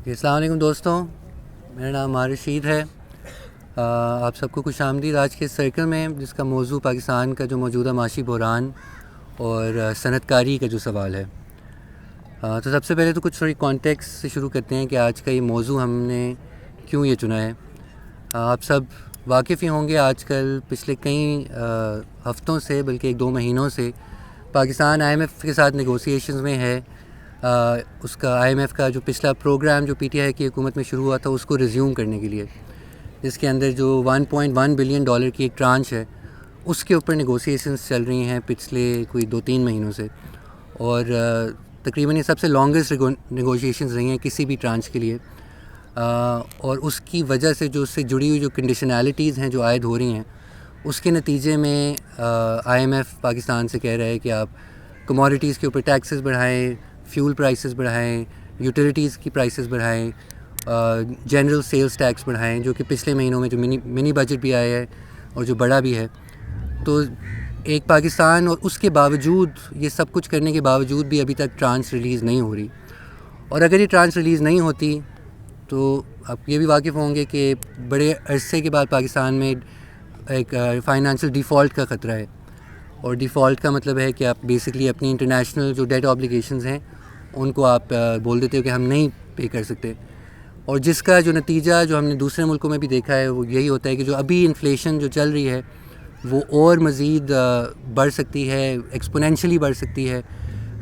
السلام علیکم دوستوں، میرا نام عامر رشید ہے۔ آپ سب کو خوش آمدید آج کے سرکل میں، جس کا موضوع پاکستان کا جو موجودہ معاشی بحران اور صنعت کاری کا جو سوال ہے۔ تو سب سے پہلے تو کچھ تھوڑی کانٹیکس سے شروع کرتے ہیں کہ آج کا یہ موضوع ہم نے کیوں یہ چنا ہے۔ آپ سب واقف ہی ہوں گے، آج کل پچھلے کئی ہفتوں سے، بلکہ 1-2 مہینوں سے پاکستان IMF کے ساتھ نیگوسیشنز میں ہے۔ اس کا IMF کا جو پچھلا پروگرام جو PTI کی حکومت میں شروع ہوا تھا، اس کو ریزیوم کرنے کے لیے، جس کے اندر جو $1.1 بلین کی ایک ٹرانچ ہے، اس کے اوپر نیگوسیشنز چل رہی ہیں پچھلے کوئی 2-3 مہینوں سے، اور تقریباً یہ سب سے لانگسٹ نیگوشیشنز رہی ہیں کسی بھی ٹرانچ کے لیے۔ اور اس کی وجہ سے جو اس سے جڑی ہوئی جو کنڈیشنالٹیز ہیں جو عائد ہو رہی ہیں، اس کے نتیجے میں IMF پاکستان سے کہہ رہا ہے کہ آپ کموڈیٹیز کے اوپر ٹیکسز بڑھائیں، فیول پرائسز بڑھائیں، یوٹیلیٹیز کی پرائسز بڑھائیں، جنرل سیلز ٹیکس بڑھائیں، جو کہ پچھلے مہینوں میں جو منی بجٹ بھی آیا ہے اور جو بڑا بھی ہے۔ تو ایک پاکستان، اور اس کے باوجود، یہ سب کچھ کرنے کے باوجود بھی ابھی تک ٹرانچ ریلیز نہیں ہو رہی، اور اگر یہ ٹرانچ ریلیز نہیں ہوتی تو آپ یہ بھی واقف ہوں گے کہ بڑے عرصے کے بعد پاکستان میں ایک فائنانشیل ڈیفالٹ کا خطرہ ہے۔ اور ڈیفالٹ کا مطلب ہے کہ آپ بیسکلی اپنی انٹرنیشنل جو ڈیٹ آبلیگیشنز ہیں ان کو آپ بول دیتے ہو کہ ہم نہیں پے کر سکتے، اور جس کا جو نتیجہ جو ہم نے دوسرے ملکوں میں بھی دیکھا ہے وہ یہی ہوتا ہے کہ جو ابھی انفلیشن جو چل رہی ہے وہ اور مزید بڑھ سکتی ہے، ایکسپونینشلی بڑھ سکتی ہے۔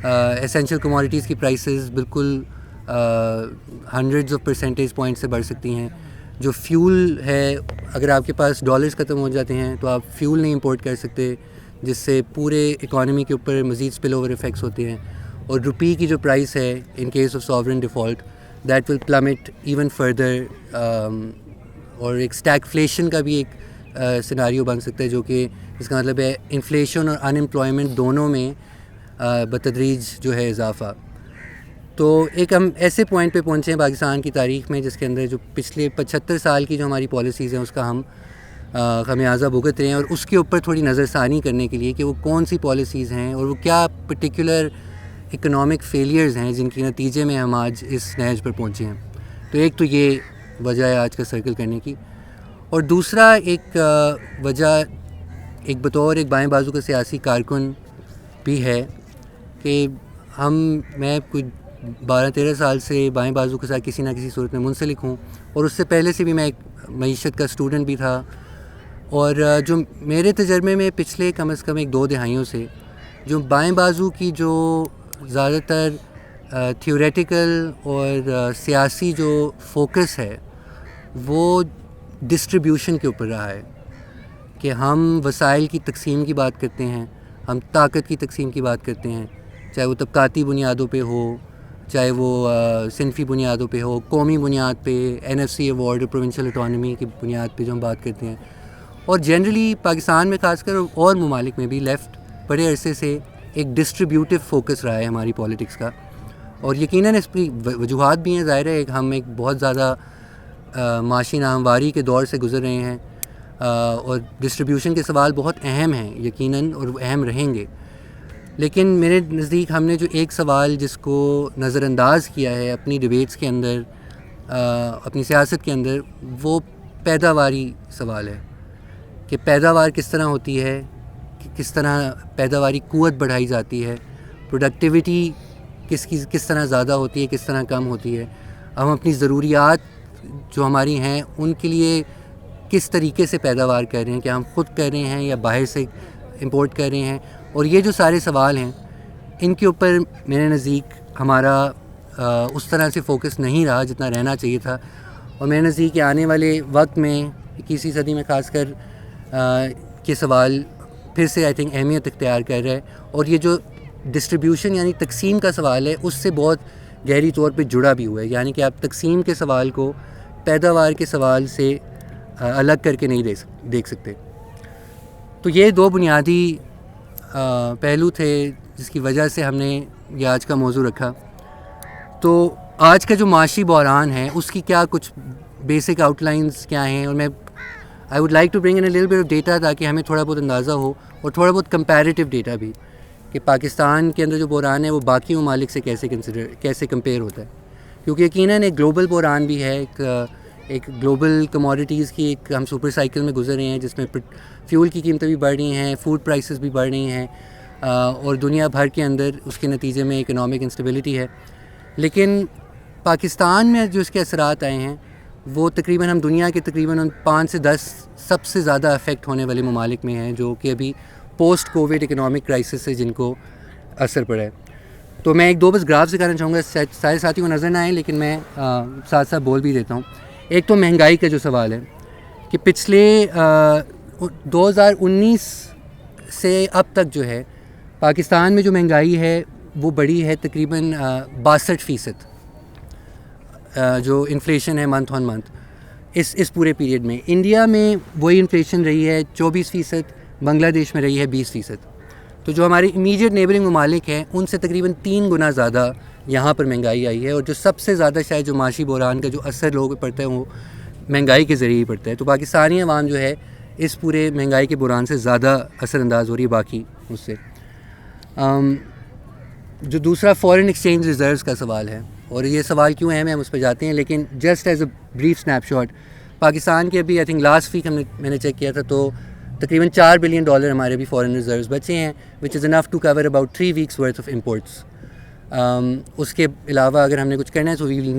ایسینشیل کموڈیٹیز کی پرائسز بالکل ہنڈریڈز آف پرسنٹیج پوائنٹ سے بڑھ سکتی ہیں۔ جو فیول ہے، اگر آپ کے پاس ڈالرز ختم ہو جاتے ہیں تو آپ فیول نہیں امپورٹ کر سکتے، جس سے پورے اکانومی کے اوپر مزید اسپل اوور ایفیکٹس ہوتے ہیں، اور روپی کی جو پرائس ہے in case of sovereign default, that will plummet even further, اور ایک اسٹیگفلیشن کا بھی ایک سیناریو بن سکتا ہے، جو کہ اس کا مطلب ہے انفلیشن اور ان امپلائمنٹ دونوں میں بتدریج جو ہے اضافہ۔ تو ایک ہم ایسے پوائنٹ پہ پہنچے ہیں پاکستان کی تاریخ میں، جس کے اندر جو پچھلے 75 سال کی جو ہماری پالیسیز ہیں اس کا ہم خمیازہ بھگت رہے ہیں، اور اس کے اوپر تھوڑی نظر ثانی کرنے کے لیے کہ وہ کون سی پالیسیز ہیں اور وہ کیا پرٹیکولر اکنامک فیلیئرز ہیں جن کے نتیجے میں ہم آج اس نہج پر پہنچے ہیں۔ تو ایک تو یہ وجہ ہے آج کا سرکل کرنے کی، اور دوسرا ایک وجہ ایک بطور ایک بائیں بازو کا سیاسی کارکن بھی ہے کہ میں کوئی 12-13 سال سے بائیں بازو کے ساتھ کسی نہ کسی صورت میں منسلک ہوں، اور اس سے پہلے سے بھی میں ایک معیشت کا اسٹوڈنٹ بھی تھا۔ اور جو میرے تجربے میں پچھلے کم از کم 1-2 دہائیوں سے جو بائیں بازو کی جو زیادہ تر تھیوریٹیکل اور سیاسی جو فوکس ہے وہ ڈسٹریبیوشن کے اوپر رہا ہے، کہ ہم وسائل کی تقسیم کی بات کرتے ہیں، ہم طاقت کی تقسیم کی بات کرتے ہیں، چاہے وہ طبقاتی بنیادوں پہ ہو، چاہے وہ صنفی بنیادوں پہ ہو، قومی بنیاد پہ، NFC ایوارڈ اور پروونشل اٹانومی کی بنیاد پہ جو ہم بات کرتے ہیں۔ اور جنرلی پاکستان میں خاص کر اور ممالک میں بھی لیفٹ بڑے عرصے سے ایک ڈسٹریبیوٹیو فوکس رہا ہے ہماری پالیٹکس کا، اور یقیناً اس کی وجوہات بھی ہیں۔ ظاہر ہے ہم ایک بہت زیادہ معاشی ناہمواری کے دور سے گزر رہے ہیں، اور ڈسٹریبیوشن کے سوال بہت اہم ہیں یقیناً، اور وہ اہم رہیں گے، لیکن میرے نزدیک ہم نے جو ایک سوال جس کو نظر انداز کیا ہے اپنی ڈیبیٹس کے اندر، اپنی سیاست کے اندر، وہ پیداواری سوال ہے، کہ پیداوار کس طرح ہوتی ہے، کہ کس طرح پیداواری قوت بڑھائی جاتی ہے، پروڈکٹیوٹی کس طرح زیادہ ہوتی ہے، کس طرح کم ہوتی ہے، ہم اپنی ضروریات جو ہماری ہیں ان کے لیے کس طریقے سے پیداوار کر رہے ہیں، کہ ہم خود کر رہے ہیں یا باہر سے امپورٹ کر رہے ہیں۔ اور یہ جو سارے سوال ہیں ان کے اوپر میرے نزدیک ہمارا اس طرح سے فوکس نہیں رہا جتنا رہنا چاہیے تھا، اور میرے نزدیک کہ آنے والے وقت میں 21ویں صدی میں خاص کر کے سوال پھر سے اہمیت اختیار کر رہا ہے، اور یہ جو ڈسٹریبیوشن یعنی تقسیم کا سوال ہے اس سے بہت گہری طور پہ جڑا بھی ہوا ہے، یعنی کہ آپ تقسیم کے سوال کو پیداوار کے سوال سے الگ کر کے نہیں دیکھ سکتے۔ تو یہ 2 بنیادی پہلو تھے جس کی وجہ سے ہم نے یہ آج کا موضوع رکھا۔ تو آج کا جو معاشی بحران ہے اس کی کیا کچھ بیسک آؤٹ لائنز کیا ہیں، اور میں I would like to bring in a little bit of data تاکہ ہمیں تھوڑا بہت اندازہ ہو، اور تھوڑا بہت کمپیریٹیو ڈیٹا بھی، کہ پاکستان کے اندر جو بحران ہے وہ باقی ممالک سے کیسے کمپیئر ہوتا ہے۔ کیونکہ یقیناً ایک گلوبل بحران بھی ہے, ایک گلوبل کموڈیٹیز کی ایک ہم سپر سائیکل میں گزر رہے ہیں, جس میں فیول کی قیمتیں بھی بڑھ رہی ہیں, فوڈ پرائسز بھی بڑھ رہی ہیں, اور دنیا بھر کے اندر اس کے نتیجے میں اکنامک انسٹیبلٹی ہے. لیکن پاکستان میں جو اس کے اثرات آئے ہیں وہ تقریباً ہم دنیا کے تقریباً 5 سے 10 سب سے زیادہ افیکٹ ہونے والے ممالک میں ہیں, جو کہ ابھی پوسٹ کووڈ اکنامک کرائسس سے جن کو اثر پڑا ہے. تو میں ایک دو بس گراف دکھانا چاہوں گا, سارے ساتھی کو نظر نہ آئیں لیکن میں ساتھ ساتھ بول بھی دیتا ہوں. ایک تو مہنگائی کا جو سوال ہے کہ پچھلے 2019 سے اب تک جو ہے پاکستان میں جو مہنگائی ہے وہ بڑی ہے تقریباً 62%, جو انفلیشن ہے منتھ آن منتھ اس پورے پیریڈ میں. انڈیا میں وہی انفلیشن رہی ہے 24%, بنگلہ دیش میں رہی ہے 20%. تو جو ہمارے امیجیٹ نیبرنگ ممالک ہیں ان سے تقریباً 3 گنا زیادہ یہاں پر مہنگائی آئی ہے, اور جو سب سے زیادہ شاید جو معاشی بحران کا جو اثر لوگوں پہ پڑتا ہے وہ مہنگائی کے ذریعے ہی پڑتا ہے. تو پاکستانی عوام جو ہے اس پورے مہنگائی کے بحران سے زیادہ اثر انداز ہو رہی ہے باقی اس سے. جو دوسرا فورن ایکسچینج ریزروز کا سوال ہے, اور یہ سوال کیوں اہم ہے ہم اس پہ جاتے ہیں, لیکن just as a brief snapshot Pakistan کے ابھی آئی تھنک لاسٹ ویک میں نے چیک کیا تھا تو تقریباً $4 بلین ہمارے ابھی فورن ریزروز بچے ہیں, which is enough to cover about 3 weeks worth of imports. اس کے علاوہ اگر ہم نے کچھ کرنا ہے تو we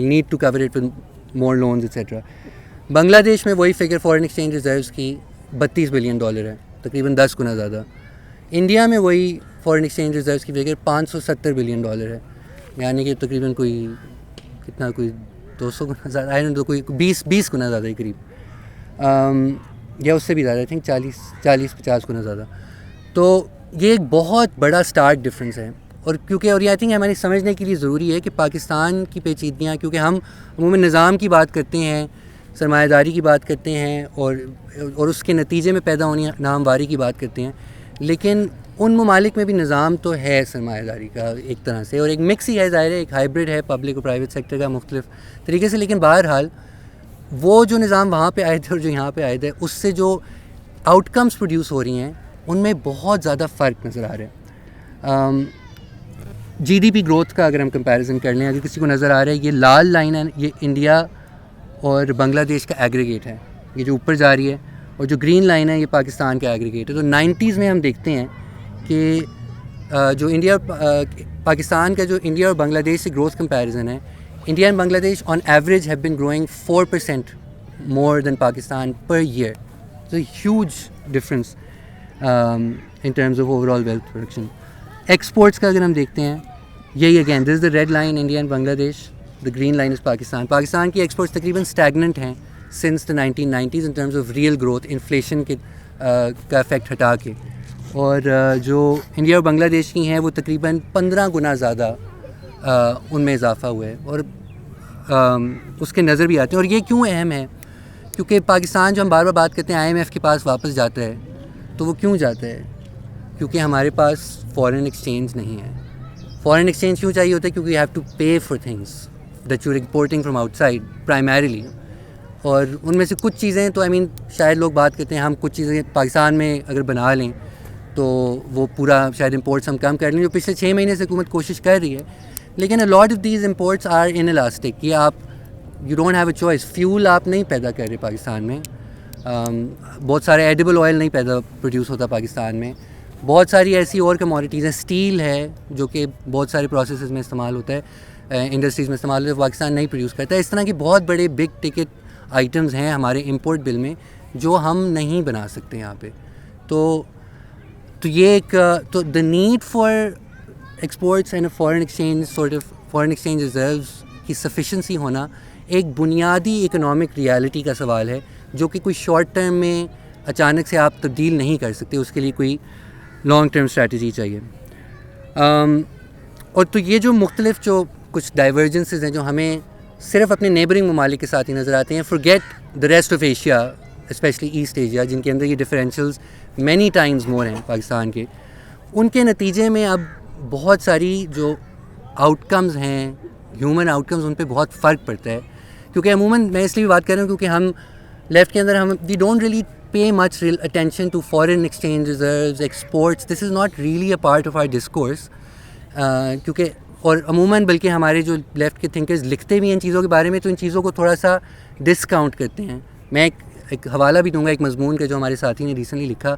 need to cover it with more loans etcetera. Bangladesh میں وہی فگر فورن ایکسچینج ریزروز کی $32 بلین ہے, تقریباً 10 گنا زیادہ. انڈیا میں وہی فورن ایکسچینج ریزروز کی فگر $570 بلین ہے, یعنی کہ تقریباً کوئی 200 گنا زیادہ, کوئی 20 گنا زیادہ ہی قریب, یا اس سے بھی زیادہ, آئی تھنک 40-50 گنا زیادہ. تو یہ ایک بہت بڑا سٹارک ڈفرینس ہے, اور یہ آئی تھنک ہماری سمجھنے کے لیے ضروری ہے کہ پاکستان کی پیچیدگیاں, کیونکہ ہم عموماً نظام کی بات کرتے ہیں, سرمایہ داری کی بات کرتے ہیں, اور اس کے نتیجے میں پیدا ہونی نامواری کی بات کرتے ہیں, لیکن ان ممالک میں بھی نظام تو ہے سرمایہ داری کا ایک طرح سے, اور ایک مکس ہی ہے, ظاہر ہے ایک ہائبرڈ ہے پبلک اور پرائیویٹ سیکٹر کا مختلف طریقے سے. لیکن بہرحال وہ جو نظام وہاں پہ آئے تھے اور جو یہاں پہ آئے تھے, اس سے جو آؤٹ کمز پروڈیوس ہو رہی ہیں ان میں بہت زیادہ فرق نظر آ رہا ہے. جی ڈی پی گروتھ کا اگر ہم کمپیریزن کر لیں, اگر کسی کو نظر آ رہا ہے یہ لال لائن ہے, یہ انڈیا اور بنگلہ دیش کا ایگریگیٹ ہے, یہ جو اوپر جا رہی ہے, اور جو گرین لائن ہے یہ پاکستان کا ایگریگیٹ ہے. تو 90s میں ہم دیکھتے ہیں کہ جو پاکستان کا جو انڈیا اور بنگلہ دیش سے گروتھ کمپیریزن ہے, India and Bangladesh on average have been growing 4% more than Pakistan per year. تو huge difference in terms of overall wealth production. Exports کا اگر ہم دیکھتے ہیں, یہی again this is the red line India and Bangladesh, the green line is Pakistan. Pakistan کی exports تقریباً stagnant ہیں since the 1990s in terms of real growth, inflation کے کا افیکٹ ہٹا کے, اور جو انڈیا اور بنگلہ دیش کی ہیں وہ تقریباً 15 گنا زیادہ ان میں اضافہ ہوا ہے, اور اس کے نظر بھی آتے ہیں. اور یہ کیوں اہم ہے, کیونکہ پاکستان جو ہم بار بار بات کرتے ہیں IMF کے پاس واپس جاتا ہے, تو وہ کیوں جاتا ہے, کیونکہ ہمارے پاس فورن ایکسچینج نہیں ہے. فورن ایکسچینج کیوں چاہیے ہوتا ہے, کیونکہ you have to pay for things that you are importing from outside primarily, اور ان میں سے کچھ چیزیں تو شاید لوگ بات کرتے ہیں ہم کچھ چیزیں پاکستان میں اگر بنا لیں تو وہ پورا شاید امپورٹس ہم کم کر لیں, جو پچھلے 6 مہینے سے حکومت کوشش کر رہی ہے. لیکن a lot of these imports are inelastic, یہ آپ you don't have a choice. Fuel آپ نہیں پیدا کر رہے پاکستان میں, بہت سارے ایڈیبل آئل نہیں پروڈیوس ہوتا پاکستان میں, بہت ساری ایسی اور کموڈیٹیز ہیں, اسٹیل ہے جو کہ بہت سارے پروسیسز میں استعمال ہوتا ہے, انڈسٹریز میں استعمال ہوتا ہے, پاکستان نہیں پروڈیوس کرتا ہے. اس طرح کے بہت بڑے بگ ٹکٹ آئٹمز ہیں ہمارے امپورٹ بل میں جو ہم نہیں بنا سکتے یہاں پہ. تو یہ ایک تو the need for exports and foreign exchange sort of foreign exchange reserves کی سفیشنسی ہونا ایک بنیادی اکنامک ریالٹی کا سوال ہے, جو کہ کوئی شارٹ ٹرم میں اچانک سے آپ تبدیل نہیں کر سکتے, اس کے لیے کوئی لانگ ٹرم اسٹریٹجی چاہیے. اور تو یہ جو مختلف جو کچھ ڈائیورجنسز ہیں جو ہمیں صرف اپنے نیبرنگ ممالک کے ساتھ ہی نظر آتے ہیں, forget the rest of Asia specially East Asia, جن کے اندر یہ ڈفرینشیلز مینی ٹائمز مور ہیں پاکستان کے, ان کے نتیجے میں اب بہت ساری جو آؤٹ کمز ہیں, ہیومن آؤٹ کمز, ان پہ بہت فرق پڑتا ہے. کیونکہ عموماً میں اس لیے بات کر رہا ہوں کیونکہ ہم لیفٹ کے اندر we don't really pay much real attention to foreign exchange reserves, exports. This is not really a part of our discourse, کیونکہ اور عموماً بلکہ ہمارے جو لیفٹ کے تھنکرز لکھتے بھی ہیں ان چیزوں کے بارے میں تو ان چیزوں کو تھوڑا سا ڈسکاؤنٹ کرتے ہیں. میں ایک حوالہ بھی دوں گا ایک مضمون کا جو ہمارے ساتھی نے ریسنٹلی لکھا,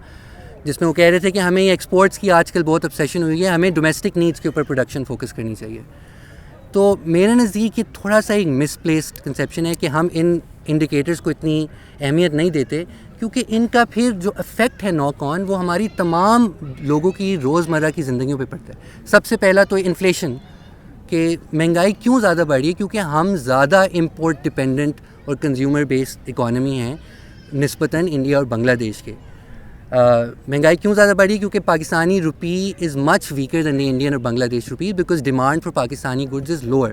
جس میں وہ کہہ رہے تھے کہ ہمیں یہ ایکسپورٹس کی آج کل بہت obsession ہوئی ہے, ہمیں ڈومیسٹک نیڈس کے اوپر پروڈکشن فوکس کرنی چاہیے. تو میرے نزدیک یہ تھوڑا سا ایک مس پلیسڈ کنسیپشن ہے کہ ہم ان انڈیکیٹرز کو اتنی اہمیت نہیں دیتے, کیونکہ ان کا پھر جو افیکٹ ہے ناک آن وہ ہماری تمام لوگوں کی روزمرہ کی زندگیوں پہ پڑتا ہے. سب سے پہلا تو انفلیشن, کہ مہنگائی کیوں زیادہ بڑھی ہے, کیونکہ ہم زیادہ امپورٹ ڈپینڈنٹ اور کنزیومر بیسڈ اکانومی ہیں نسبتاً انڈیا اور بنگلہ دیش کے. مہنگائی کیوں زیادہ بڑھی, کیونکہ Pakistani rupee is much weaker than the Indian اور Bangladesh rupee, because demand for Pakistani goods is lower.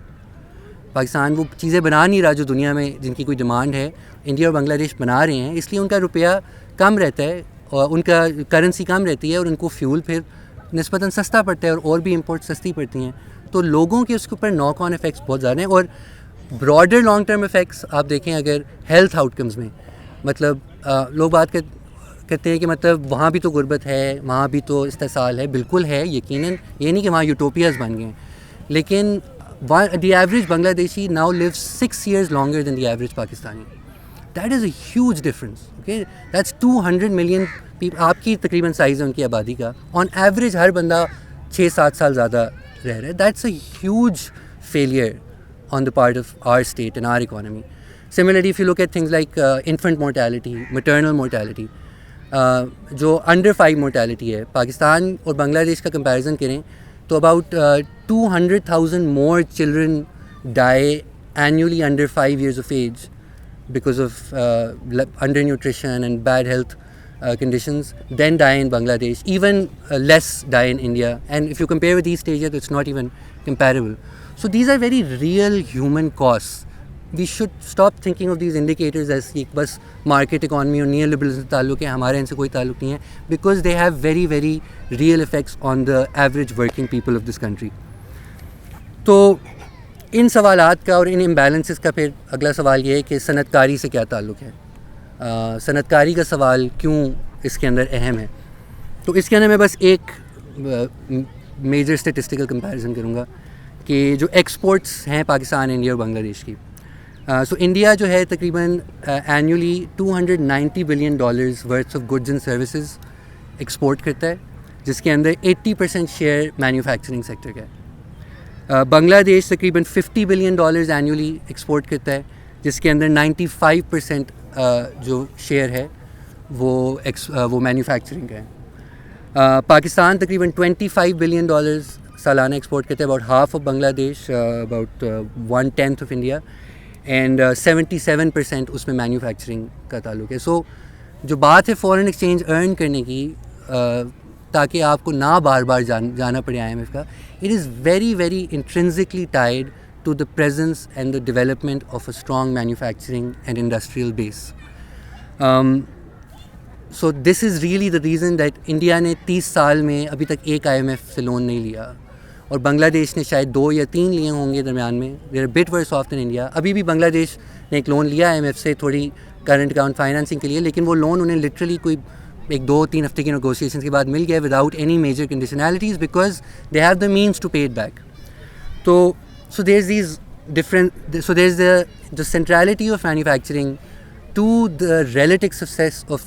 Pakistan وہ چیزیں بنا نہیں رہا جو دنیا میں جن کی کوئی ڈیمانڈ ہے, انڈیا اور بنگلہ دیش بنا رہے ہیں, اس لیے ان کا روپیہ کم رہتا ہے اور ان کا کرنسی کم رہتی ہے اور ان کو فیول پھر نسبتاً سستا پڑتا ہے اور بھی امپورٹ سستی پڑتی ہیں. تو لوگوں کے اس کے اوپر ناک آن افیکٹس بہت زیادہ ہیں. اور براڈر لانگ ٹرم افیکٹس آپ دیکھیں اگر ہیلتھ آؤٹ کمز میں, مطلب لوگ بات کہتے ہیں کہ مطلب وہاں بھی تو غربت ہے, وہاں بھی تو استحصال ہے. بالکل ہے, یقیناً یہ نہیں کہ وہاں یوٹوپیاز بن گئے ہیں, لیکن دی ایوریج بنگلہ دیشی now leaves 6 years longer than the average Pakistani. That is a huge difference. Okay, that's 200 million people. آپ کی تقریباً سائز ہے ان کی آبادی کا, آن ایوریج ہر بندہ 6-7 سال زیادہ رہ رہا ہے. That's a huge failure on the part of our state and our economy. Similarly, if you look at things like infant mortality, maternal mortality, جو under 5 mortality ہے, پاکستان اور بنگلہ دیش کا کمپیریزن کریں تو about 200,000 more children die annually under 5 years of age because of undernutrition and bad health conditions than die in Bangladesh. Even less die in India. And if you compare with East Asia, it's not even comparable. So these are very real human costs. We should stop thinking of these indicators as بس market economy اور near liberalism سے تعلق ہے, ہمارے ان سے کوئی تعلق نہیں ہے, because they have very very real effects on the average working people of this country. تو ان سوالات کا اور ان امبیلنسز کا پھر اگلا سوال یہ ہے کہ صنعت کاری سے کیا تعلق ہے, صنعت کاری کا سوال کیوں اس کے اندر اہم ہے. تو اس کے اندر میں بس ایک میجر اسٹیٹسٹیکل کمپیریزن کروں گا کہ جو ایکسپورٹس ہیں پاکستان, انڈیا اور بنگلہ دیش کی. سو انڈیا جو ہے تقریباً اینیولی $290 billion worth of goods and services export کرتا ہے, جس کے اندر 80% شیئر مینوفیکچرنگ سیکٹر کا ہے. بنگلہ دیش تقریباً $50 billion اینیولی ایکسپورٹ کرتا ہے, جس کے اندر 95% جو شیئر ہے وہ مینوفیکچرنگ کا ہے. پاکستان تقریباً $25 billion سالانہ ایکسپورٹ کرتا ہے, اباؤٹ ہاف آف بنگلہ دیش, اباؤٹ 1/10 آف انڈیا, اینڈ 77% اس میں مینوفیکچرنگ کا تعلق ہے. سو جو بات ہے فارن ایکسچینج ارن کرنے کی, تاکہ آپ کو نہ بار بار جانا پڑے IMF کا, it is very very intrinsically tied to the presence and the development of a strong manufacturing and industrial base. So this is really the reason that India نے 30 سال میں ابھی تک ایک IMF سے لون نہیں لیا, اور بنگلہ دیش نے شاید 2 یا 3 لیے ہوں گے درمیان میں. They are but worse off than India. ابھی بھی بنگلہ دیش نے ایک لون لیا IMF سے تھوڑی کرنٹ اکاؤنٹ فائنانسنگ کے لیے, لیکن وہ لون انہیں لٹرلی کوئی 1-2-3 ہفتے کی نیگوسیشنس کے بعد مل گیا without any major conditionalities, because they have the means to pay it back. تو so there is these different, so there is the centrality of manufacturing to the relative success of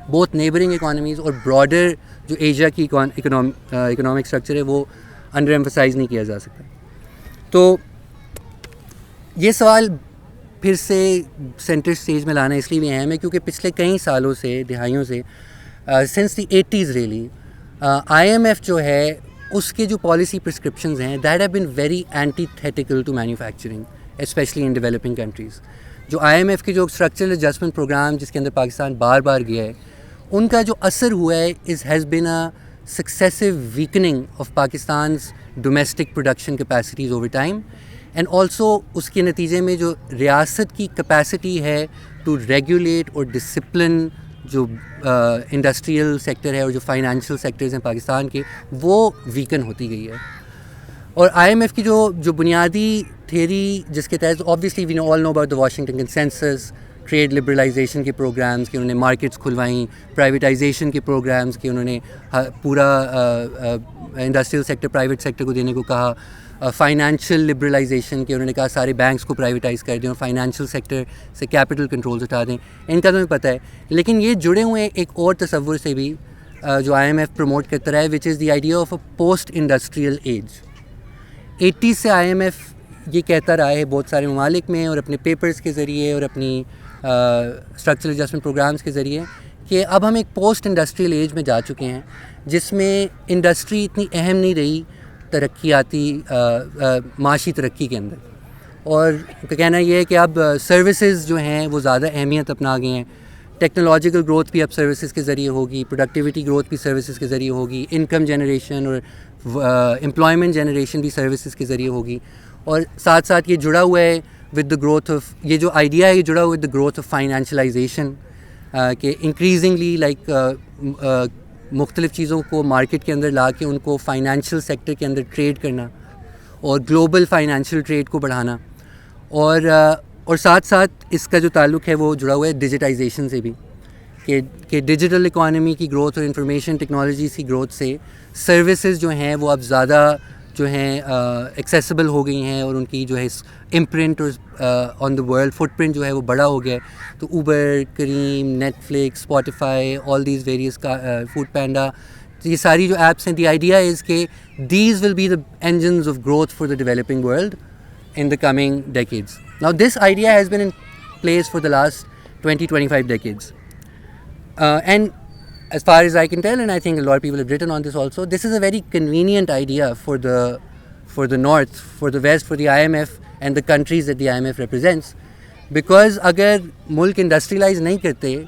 both neighbouring economies, اور broader جو Asia کی economic structure ہے وہ under emphasize نہیں کیا جا سکتا. تو یہ سوال پھر سے سینٹر اسٹیج میں لانا اس لیے بھی اہم ہے کیونکہ پچھلے کئی سالوں سے, دہائیوں سے, since the 80s really, IMF جو ہے اس کے جو پالیسی پرسکرپشنز ہیں that have been very antithetical to manufacturing, specially in developing countries. جو IMF کے جو اسٹرکچرل ایڈجسٹمنٹ پروگرام جس کے اندر پاکستان بار بار گیا ہے, ان کا جو اثر ہوا ہے has been a successive weakening of Pakistan's domestic production capacities over time, and also اس کے نتیجے میں جو ریاست کی کیپیسٹی ہے ٹو ریگولیٹ اور ڈسپلن جو انڈسٹریل سیکٹر ہے اور جو فائنینشیل سیکٹرز ہیں پاکستان کے, وہ ویکن ہوتی گئی ہے. اور IMF کی جو بنیادی تھیری جس کے تحت obviously we all know about the Washington Consensus, trade liberalisation کے پروگرامز کے انہوں نے مارکیٹس کھلوائیں, پرائیویٹائزیشن کے پروگرامز کے انہوں نے پورا انڈسٹریل سیکٹر پرائیویٹ سیکٹر کو دینے کو کہا, فائنینشیل لبرلائزیشن کے، انہوں نے کہا سارے بینکس کو پرائیویٹائز کر دیں اور فائنینشیل سیکٹر سے کیپٹل کنٹرولز اٹھا دیں. ان کا تمہیں پتہ ہے. لیکن یہ جڑے ہوئے ایک اور تصور سے بھی جو آئی ایم ایف پروموٹ کرتا رہا ہے, which is the idea of a post industrial age. 80s سے آئی ایم ایف یہ کہتا رہا ہے بہت سارے ممالک میں اور اپنے پیپرز کے ذریعے اور اپنی اسٹرکچرل ایڈجسٹمنٹ پروگرامز کے ذریعے کہ اب ہم ایک پوسٹ انڈسٹریل ایج میں جا چکے ہیں جس میں انڈسٹری اتنی اہم نہیں رہی ترقیاتی معاشی ترقی کے اندر. اور کہنا یہ ہے کہ اب سروسز جو ہیں وہ زیادہ اہمیت اپنا گئے ہیں. ٹیکنالوجیکل گروتھ بھی اب سروسز کے ذریعے ہوگی, پروڈکٹیوٹی گروتھ بھی سروسز کے ذریعے ہوگی, انکم جنریشن اور امپلائمنٹ جنریشن بھی سروسز کے ذریعے ہوگی. اور ساتھ ساتھ یہ جڑا ہوا ہے ود دا گروتھ آف, یہ جو آئیڈیا ہے یہ جڑا ہوا ود دا گروتھ آف فائنینشلائزیشن, کہ انکریزنگلی لائک مختلف چیزوں کو مارکیٹ کے اندر لا کے ان کو فائنینشیل سیکٹر کے اندر ٹریڈ کرنا اور گلوبل فائنینشیل ٹریڈ کو بڑھانا. اور ساتھ ساتھ اس کا جو تعلق ہے وہ جڑا ہوا ہے ڈیجیٹائزیشن سے بھی, کہ ڈیجیٹل اکانومی کی گروتھ اور انفارمیشن ٹیکنالوجیز کی گروتھ سے سروسز جو ہیں وہ اب زیادہ جو ہیں ایکسیسیبل ہو گئی ہیں اور ان کی جو ہے imprint on the world footprint جو ہے وہ بڑا ہو گیا ہے. تو Uber, Careem, Netflix, Spotify, all these various Foodpanda, یہ ساری جو ایپس ہیں, دی آئیڈیا از کہ these will be the engines of growth for the developing world in the coming decades. Now this idea has been in place for the last 20-25 decades. And as far as I can tell, and I think a lot of people have written on this also, this is a very convenient idea for the North, for the West, for the IMF and the countries that the IMF represents. Because agar mulk industrialize nahi karte,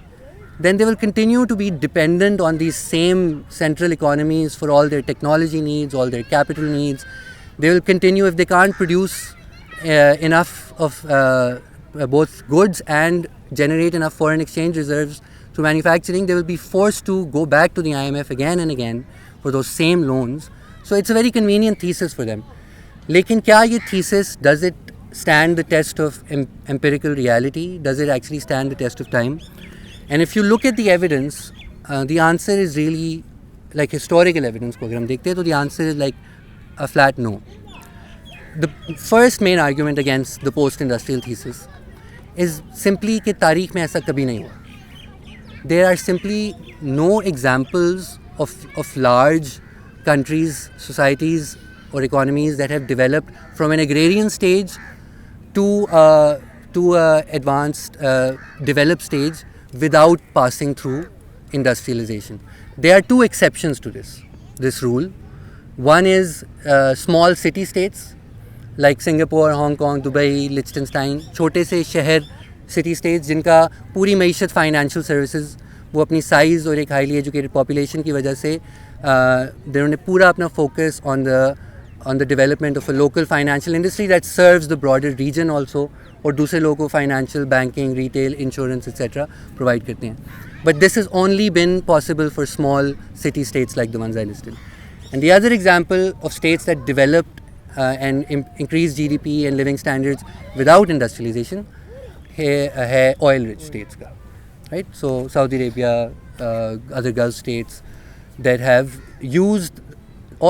then they will continue to be dependent on these same central economies for all their technology needs, all their capital needs. They will continue, if they can't produce enough of both goods and generate enough foreign exchange reserves through manufacturing, they will be forced to go back to the IMF again and again for those same loans. So it's a very convenient thesis for them. Lekin kya ye thesis, does it stand the test of empirical reality? Does it actually stand the test of time? And if you look at the evidence, the answer is really like historical evidence ko agar hum dekhte hain, to the answer is like a flat no. The first main argument against the post-industrial thesis is simply کہ تاریخ میں ایسا کبھی نہیں ہوا. There are simply no examples of large countries, societies or economies that have developed from an agrarian stage to advanced developed stage without passing through industrialization. There are two exceptions to this rule. One is small city states like Singapore, Hong Kong, Dubai, Liechtenstein, چھوٹے سے شہر city states جن کا پوری معیشت financial services, وہ اپنی size اور ایک ہائیلی ایجوکیٹڈ پاپولیشن کی وجہ سے انہوں نے پورا اپنا focus on the development of a local financial industry that serves the broader region also, اور دوسرے لوگوں کو financial, banking, retail, insurance etcetera provide کرتے ہیں. But this is only been possible for small city states like the ones I listed. And the other example of states that developed and increase GDP and living standards without industrialization ہے oil rich states کا, right? So Saudi Arabia, other Gulf states that have used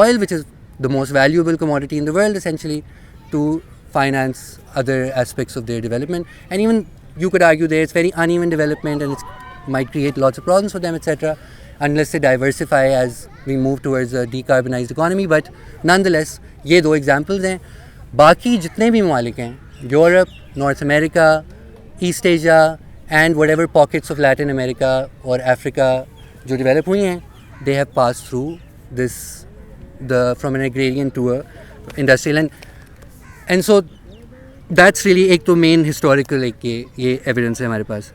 oil, which is the most valuable commodity in the world essentially, to finance other aspects of their development. And even you could argue there it's very uneven development and it might create lots of problems for them, etc., unless they diversify as we move towards a decarbonized economy. But nonetheless یہ دو examples ہیں. باقی جتنے بھی ممالک ہیں, Europe, North America, East Asia and whatever pockets of Latin America اور Africa جو develop ہوئی ہیں, they have passed through this from an agrarian to industrial. And so that's really ایک تو مین ہسٹوریکل ایک یہ ایویڈنس ہے ہمارے پاس.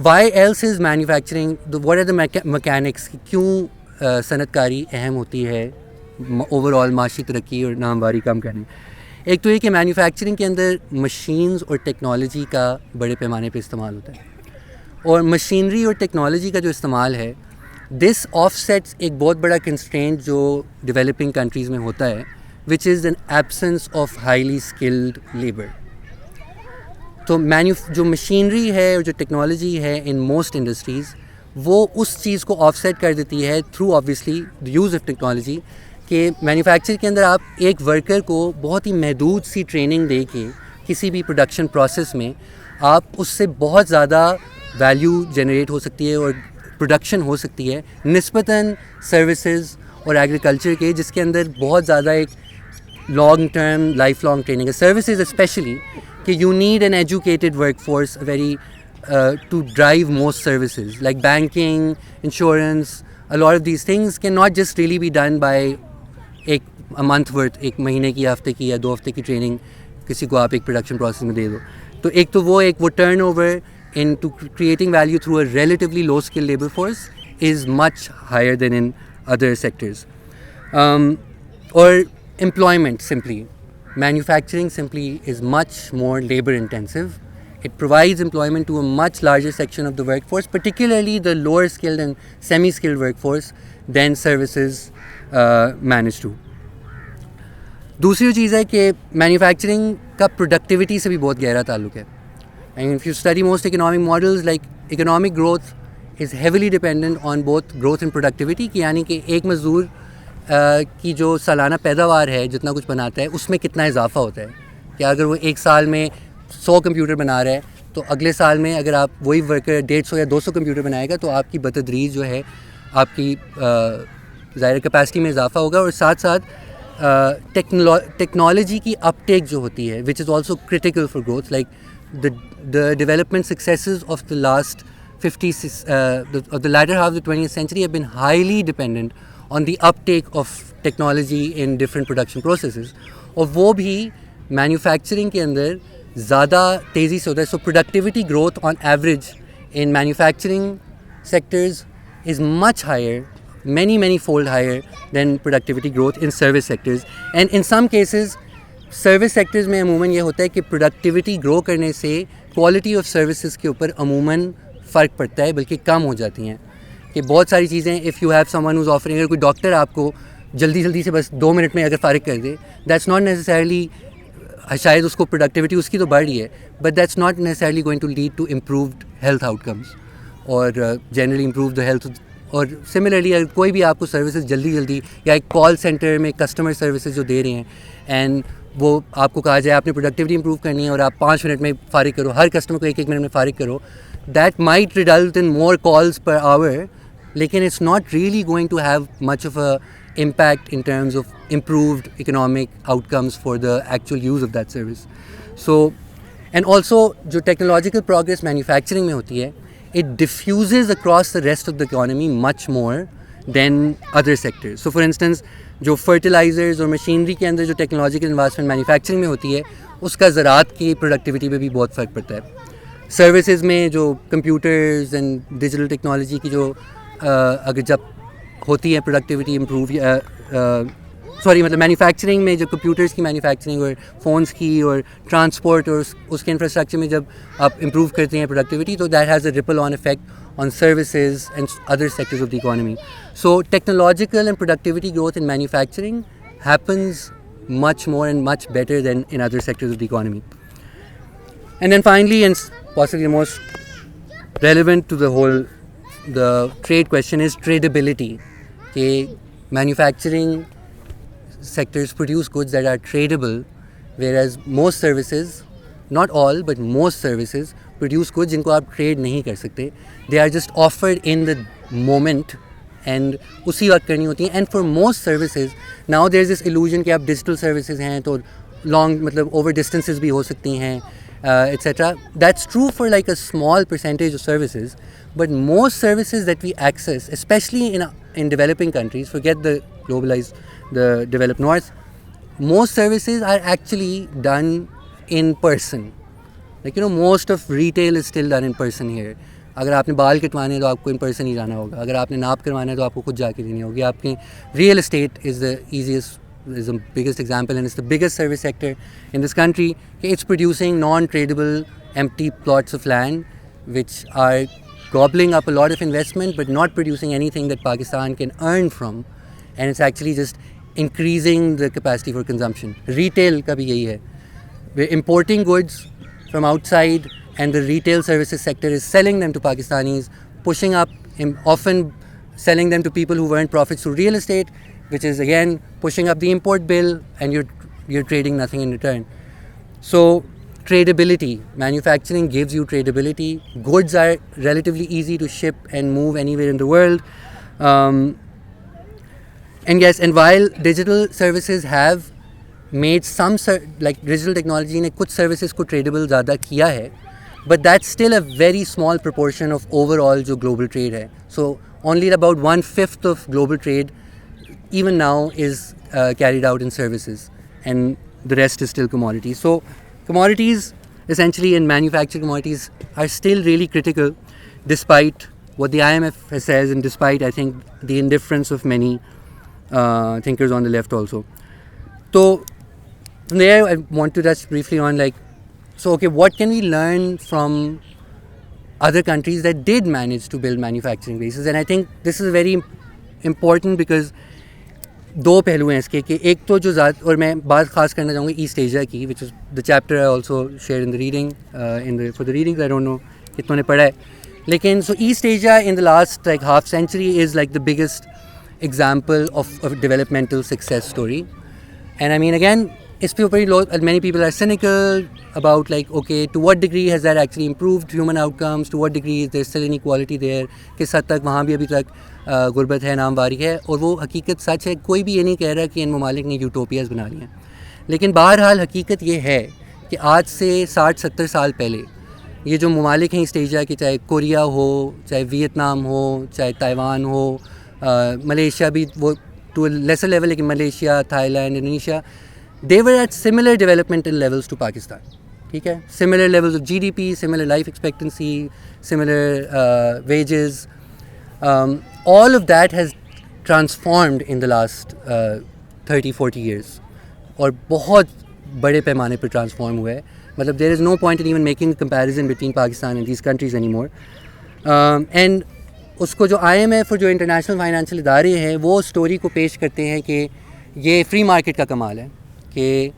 Why else is manufacturing, what are the mechanics, کیوں صنعت کاری اہم ہوتی ہے اوور آل معاشی ترقی اور نامواری کم کرنے. ایک تو یہ کہ مینوفیکچرنگ کے اندر مشینز اور ٹیکنالوجی کا بڑے پیمانے پہ استعمال ہوتا ہے, اور مشینری اور ٹیکنالوجی کا جو استعمال ہے, دس آف سیٹس ایک بہت بڑا کنسٹرینٹ جو ڈیولپنگ کنٹریز میں ہوتا ہے, which is an absence of highly skilled labour. تو جو مشینری ہے اور جو ٹیکنالوجی ہے ان موسٹ انڈسٹریز, وہ اس چیز کو آف سیٹ کر دیتی ہے through obviously the use of technology, کہ مینوفیکچر کے اندر آپ ایک ورکر کو بہت ہی محدود سی ٹریننگ دے کے کسی بھی پروڈکشن پروسیس میں آپ اس سے بہت زیادہ ویلیو جنریٹ ہو سکتی ہے اور پروڈکشن ہو سکتی ہے نسبتاً سروسز اور ایگریکلچر کے، جس کے اندر بہت زیادہ ایک long term life long training ہے. سروسز اسپیشلی کہ you need an educated workforce very to drive most services like banking, insurance. A lot of these things can not just really be done by ایک month worth, ایک مہینے کی, ہفتے کی یا 2 ہفتے کی ٹریننگ کسی کو آپ ایک پروڈکشن پروسیس میں دے دو. تو ایک تو وہ turn over into creating value through a relatively low skill labour force is much higher than in other sectors. اور employment simply, manufacturing simply is much more labor intensive. It provides employment to a much larger section of the workforce, particularly the lower skilled and semi-skilled workforce than services manage to. دوسری چیز ہے کہ manufacturing کا productivity سے بھی بہت گہرا تعلق ہے. And if you study most economic models, like economic growth is heavily dependent on both growth and productivity, کہ یعنی کہ ایک مزدور کی جو سالانہ پیداوار ہے, جتنا کچھ بناتا ہے, اس میں کتنا اضافہ ہوتا ہے. کہ اگر وہ ایک سال میں 100 کمپیوٹر بنا رہا ہے تو اگلے سال میں اگر آپ وہی ورکر 150 یا 200 کمپیوٹر بنائے گا تو آپ کی بتدریج جو ہے آپ کی ظاہر کیپیسٹی میں اضافہ ہوگا. اور ساتھ ساتھ ٹیکنالوجی کی اپ ٹیک جو ہوتی ہے which is also critical for growth. Like the development successes of the last 50 the latter half of the 20th century have been highly dependent on the uptake of technology in different production processes, اور وہ بھی manufacturing کے اندر زیادہ تیزی سے ہوتا ہے. So productivity growth on average in manufacturing sectors is much higher, many fold higher than productivity growth in service sectors. And in some cases service sectors میں عموماً یہ ہوتا ہے کہ پروڈکٹیوٹی گرو کرنے سے کوالٹی آف سروسز کے اوپر عموماً فرق پڑتا ہے, بلکہ کم ہو جاتی ہیں. کہ بہت ساری چیزیں if you have someone who's offering, اگر کوئی ڈاکٹر آپ کو جلدی سے بس 2 منٹ میں اگر فارغ کر دے, دیٹس ناٹ نیسسرلی, شاید اس کو پروڈکٹیوٹی اس کی تو بڑھ رہی ہے, but that's not necessarily going to lead to improved health outcomes اور جنرلی امپروو دا ہیلتھ. اور سملرلی اگر کوئی بھی آپ کو سروسز جلدی یا ایک کال سینٹر میں کسٹمر سروسز جو دے رہے ہیں اینڈ وہ آپ کو کہا جائے آپ نے پروڈکٹیوٹی امپروو کرنی ہے اور آپ 5 منٹ میں فارغ کرو, ہر کسٹمر کو 1 منٹ میں فارغ کرو, that might result in more calls per hour, لیکن it's not really going to have much of a impact in terms of improved economic outcomes for the actual use of that service. So and also جو technological progress manufacturing میں ہوتی ہے, it diffuses across the rest of the economy much more than other sectors. So for instance, جو fertilizers اور machinery کے اندر جو technological investment manufacturing میں ہوتی ہے, اس کا زراعت کی پروڈکٹیوٹی پہ بھی بہت فرق پڑتا ہے. سروسز میں جو کمپیوٹرز اینڈ ڈیجیٹل ٹیکنالوجی کی جو اگر جب ہوتی ہے پروڈکٹیوٹی امپروو مطلب مینوفیکچرنگ میں جو کمپیوٹرز کی مینوفیکچرنگ اور فونس کی اور ٹرانسپورٹ اور اس کے انفراسٹرکچر میں جب آپ امپروو کرتے ہیں پروڈکٹیوٹی, تو that has a ripple on effect on services and other sectors of the economy. So technological and productivity growth in manufacturing happens much more and much better than in other sectors of the economy. And then finally, and possibly the most relevant to the trade question is tradability. کہ manufacturing sectors produce goods that are tradable, whereas most services, not all but most services produce goods جن کو آپ trade نہیں کر سکتے. They are just offered in the moment and اسی وقت کرنی ہوتی ہیں. And for most services now there is this illusion کہ آپ ڈیجیٹل سروسز ہیں تو لانگ مطلب اوور ڈسٹینسز بھی ہو سکتی ہیں etcetera. That's true for like a small percentage of services, but most services that we access especially in developing countries, forget the globalized, the developed north, most services are actually done in person. Like most of retail is still done in person here. اگر آپ نے بال کٹوانے ہیں تو آپ کو in person he جانا ہوگا, اگر آپ نے ناپ کروانا ہے تو آپ کو خود جا کے دینی ہوگی. آپ کی real state is the biggest example, and it's the biggest service sector in this country. It's producing non-tradable empty plots of land which are gobbling up a lot of investment but not producing anything that Pakistan can earn from, and it's actually just increasing the capacity for consumption. Retail ka bhi yahi hai. We're importing goods from outside and the retail services sector is selling them to Pakistanis, pushing up, often selling them to people who earn profits through real estate, which is again pushing up the import bill, and you're trading nothing in return. So tradability, manufacturing gives you tradability. Goods are relatively easy to ship and move anywhere in the world. And yes, and while digital services have made some, like digital technology نے کچھ services کو tradable زیادہ کیا ہے, but that's still a very small proportion of overall جو global trade ہے. So only about 1/5 of global trade even now is carried out in services, and the rest is still commodities. So commodities essentially, and manufactured commodities are still really critical despite what the IMF says, and despite I think the indifference of many thinkers on the left also. So from there I want to touch briefly on okay, what can we learn from other countries that did manage to build manufacturing bases? And I think this is very important because دو پہلو ہیں اس کے, کہ ایک تو جو ذات, اور میں بات خاص کرنا چاہوں گا ایسٹ ایشیا کی, which is the chapter I also share in the reading for the reading. I don't know کتنوں نے پڑھا ہے, لیکن so East Asia in the last half century is the biggest example of developmental success story. And I mean again اس پہ اوپر many people are cynical about okay to what degree has that actually improved human outcomes, to what degree is there still inequality their, کس حد تک وہاں بھی ابھی تک غربت ہے, نامواری ہے. اور وہ حقیقت سچ ہے, کوئی بھی یہ نہیں کہہ رہا کہ ان ممالک نے یوٹوپیاز بنا لی ہیں, لیکن بہرحال حقیقت یہ ہے کہ آج سے 60-70 سال پہلے یہ جو ممالک ہیں ایسٹ ایشیا کے, چاہے کوریا ہو, چاہے ویتنام ہو, چاہے تائیوان ہو, ملیشیا بھی وہ ٹو اے لیسر لیول, لیکن Malaysia, Thailand, Indonesia, they were at similar developmental levels to Pakistan. ٹھیک ہے, similar levels of GDP, similar life expectancy, similar wages. All of that has transformed in the last 30-40 years, اور بہت بڑے پیمانے پر transform ہوا ہے. مطلب there is no point in even making a comparison between Pakistan and these countries anymore. And اس کو جو IMF اور جو انٹرنیشنل فائنینشیل ادارے ہیں وہ اسٹوری کو پیش کرتے ہیں کہ یہ فری مارکیٹ کا کمال ہے, کہ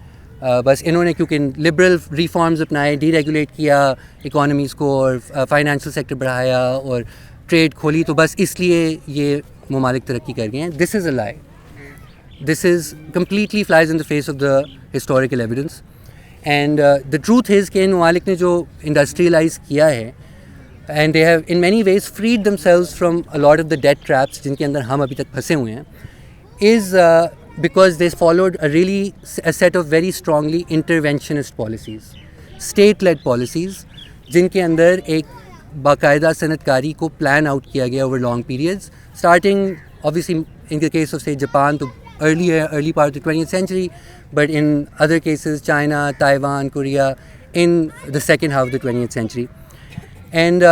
بس انہوں نے کیونکہ لبرل ریفارمز اپنائے, ڈی ریگولیٹ کیا اکانومیز کو, اور فائنینشیل سیکٹر بڑھایا اور ٹریڈ کھولی, تو بس اس لیے یہ ممالک ترقی کر گئے ہیں. دس is a lie. This is completely flies in the face of the historical evidence. And the truth is کہ ان ممالک نے جو انڈسٹریلائز کیا ہے, and they have in many ways freed themselves from a lot of the debt traps جن کے اندر ہم ابھی تک پھنسے ہوئے ہیں, از because they followed a set of very strongly interventionist policies, state-led policies, جن کے اندر ایک باقاعدہ صنعت کاری کو پلان آؤٹ کیا گیا over long periods, starting obviously in the case of say Japan to early part of the 20th century, but in other cases China, Taiwan, Korea in the second half of the 20th century. And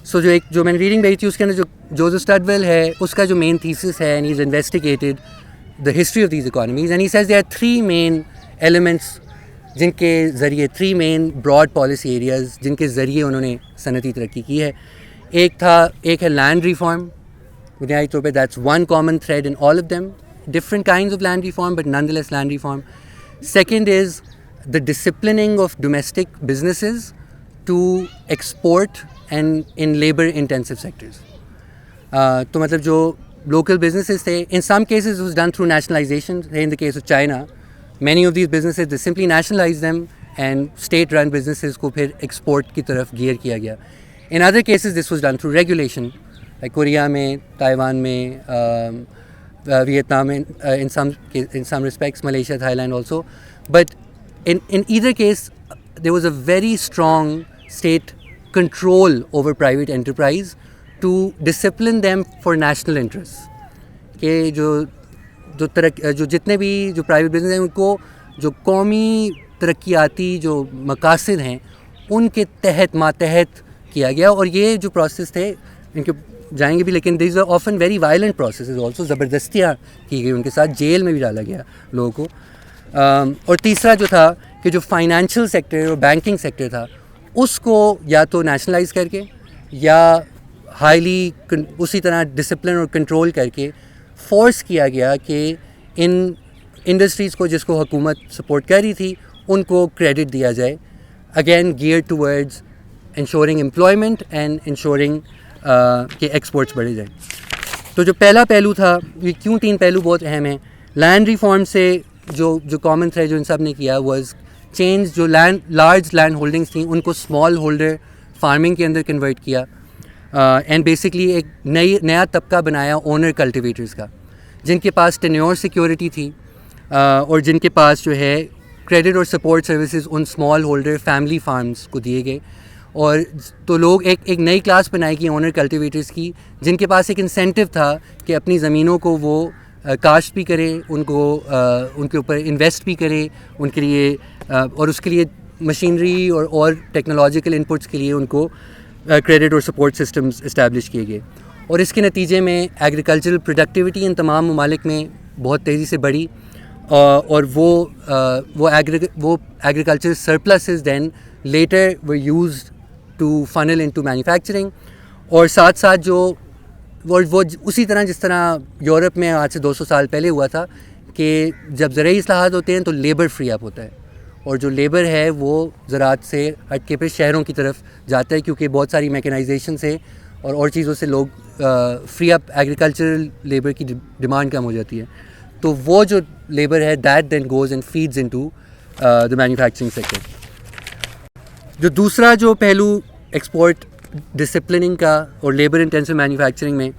so جو میں نے reading بھیجی تھی اس کے اندر جو Joseph اسٹڈویل ہے اس کا جو مین تھیسس ہے, and he's investigated the history of these economies, and he says there are three main elements جن کے ذریعے, three main broad policy areas جن کے ذریعے انہوں نے صنعتی ترقی کی ہے. ایک ہے لینڈ ریفارم, بنیادی طور پہ that's one common thread in all of them, different kinds of land reform but nonetheless land reform. Second is the disciplining of domestic businesses to export and in labor intensive sectors. تو مطلب جو local businesses تھے, in some cases it was done through nationalization. In the case of China, many of these businesses they simply nationalized them and state run businesses کو پھر export کی طرف gear کیا گیا. In other cases this was done through regulation, like Korea میں, Taiwan میں, Vietnam میں, in some respects Malaysia, Thailand also. But in either case there was a very strong state control over private enterprise to discipline them for national interests. کہ جو جتنے بھی جو private business ہیں ان کو جو قومی ترقیاتی جو مقاصد ہیں ان کے ماتحت کیا گیا. اور یہ جو پروسیس تھے ان کے جائیں گے بھی, لیکن these are often very violent processes also, زبردستیاں کی گئی ان کے ساتھ, جیل میں بھی ڈالا گیا لوگوں کو. اور تیسرا جو تھا کہ جو فائنینشیل سیکٹر اور بینکنگ سیکٹر تھا اس کو یا تو نیشنلائز کر کے یا ہائیلی اسی طرح ڈسپلن اور کنٹرول کر کے فورس کیا گیا کہ ان انڈسٹریز کو جس کو حکومت سپورٹ کر رہی تھی ان کو کریڈٹ دیا جائے, again gear towards ensuring employment and ensuring کہ ایکسپورٹس بڑھے جائیں. تو جو پہلا پہلو تھا, یہ کیوں 3 پہلو بہت اہم ہیں. لینڈ ریفارم سے جو کامن تھریڈ جو ان سب نے کیا واز چینج, جو لارج لینڈ ہولڈنگس تھیں ان کو اسمال ہولڈر فارمنگ کے اندر کنورٹ کیا, اینڈ بیسکلی ایک نیا طبقہ بنایا اونر کلٹیویٹرز کا, جن کے پاس ٹینیور سیکیورٹی تھی اور جن کے پاس جو ہے کریڈٹ اور سپورٹ سروسز ان اسمال ہولڈر فیملی فارمز کو دیے گئے. اور تو لوگ ایک نئی کلاس بنائی گئی اونر کلٹیویٹرز کی, جن کے پاس ایک انسینٹیو تھا کہ اپنی زمینوں کو وہ کاشت بھی کرے, ان کے اوپر انویسٹ بھی کرے, ان کے لیے اور اس کے لیے مشینری اور ٹیکنالوجیکل انپٹس کے لیے ان کو کریڈٹ اور سپورٹ سسٹمز اسٹیبلش کیے گئے. اور اس کے نتیجے میں ایگریکلچرل پروڈکٹیوٹی ان تمام ممالک میں بہت تیزی سے بڑھی, اور وہ agriculture surpluses then later were used to funnel into manufacturing. اور ساتھ ساتھ وہ اسی طرح جس طرح یورپ میں آج سے 200 سال پہلے ہوا تھا کہ جب زرعی اصلاحات ہوتے ہیں تو لیبر فری اپ ہوتا ہے, اور جو لیبر ہے وہ زراعت سے ہٹ کے پھر شہروں کی طرف جاتا ہے, کیونکہ بہت ساری میکنائزیشن سے اور چیزوں سے لوگ فری اپ ایگریکلچرل لیبر کی ڈیمانڈ کم ہو جاتی ہے. تو وہ جو لیبر ہے that then goes and feeds into the manufacturing sector. جو دوسرا جو پہلو ایکسپورٹ ڈسپلننگ کا اور لیبر انٹینسو مینوفیکچرنگ میں,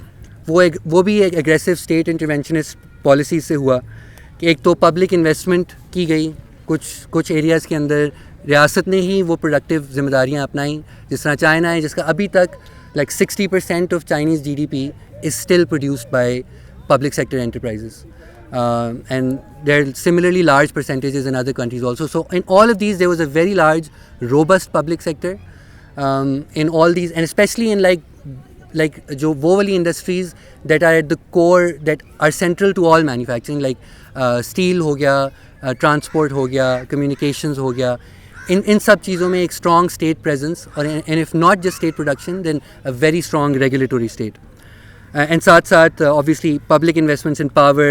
وہ بھی ایک ایگریسو اسٹیٹ انٹرونشنسٹ پالیسیز سے ہوا کہ ایک تو پبلک انویسٹمنٹ کی گئی کچھ ایریاز کے اندر, ریاست نے ہی وہ پروڈکٹیو ذمہ داریاں اپنائیں, جس طرح چائنا ہے جس کا ابھی تک like 60% of Chinese GDP is still produced by public sector enterprises, and there are similarly large percentages in other countries also. So in all of these there was a very large robust public sector in all these, and especially in like jo wo wali industries that are at the core, that are central to all manufacturing, like steel ho gaya, transport ho gaya, communications ho gaya. In sab cheezon mein ek strong state presence, and if not just state production, then a very strong regulatory state. And ساتھ obviously public investments in power,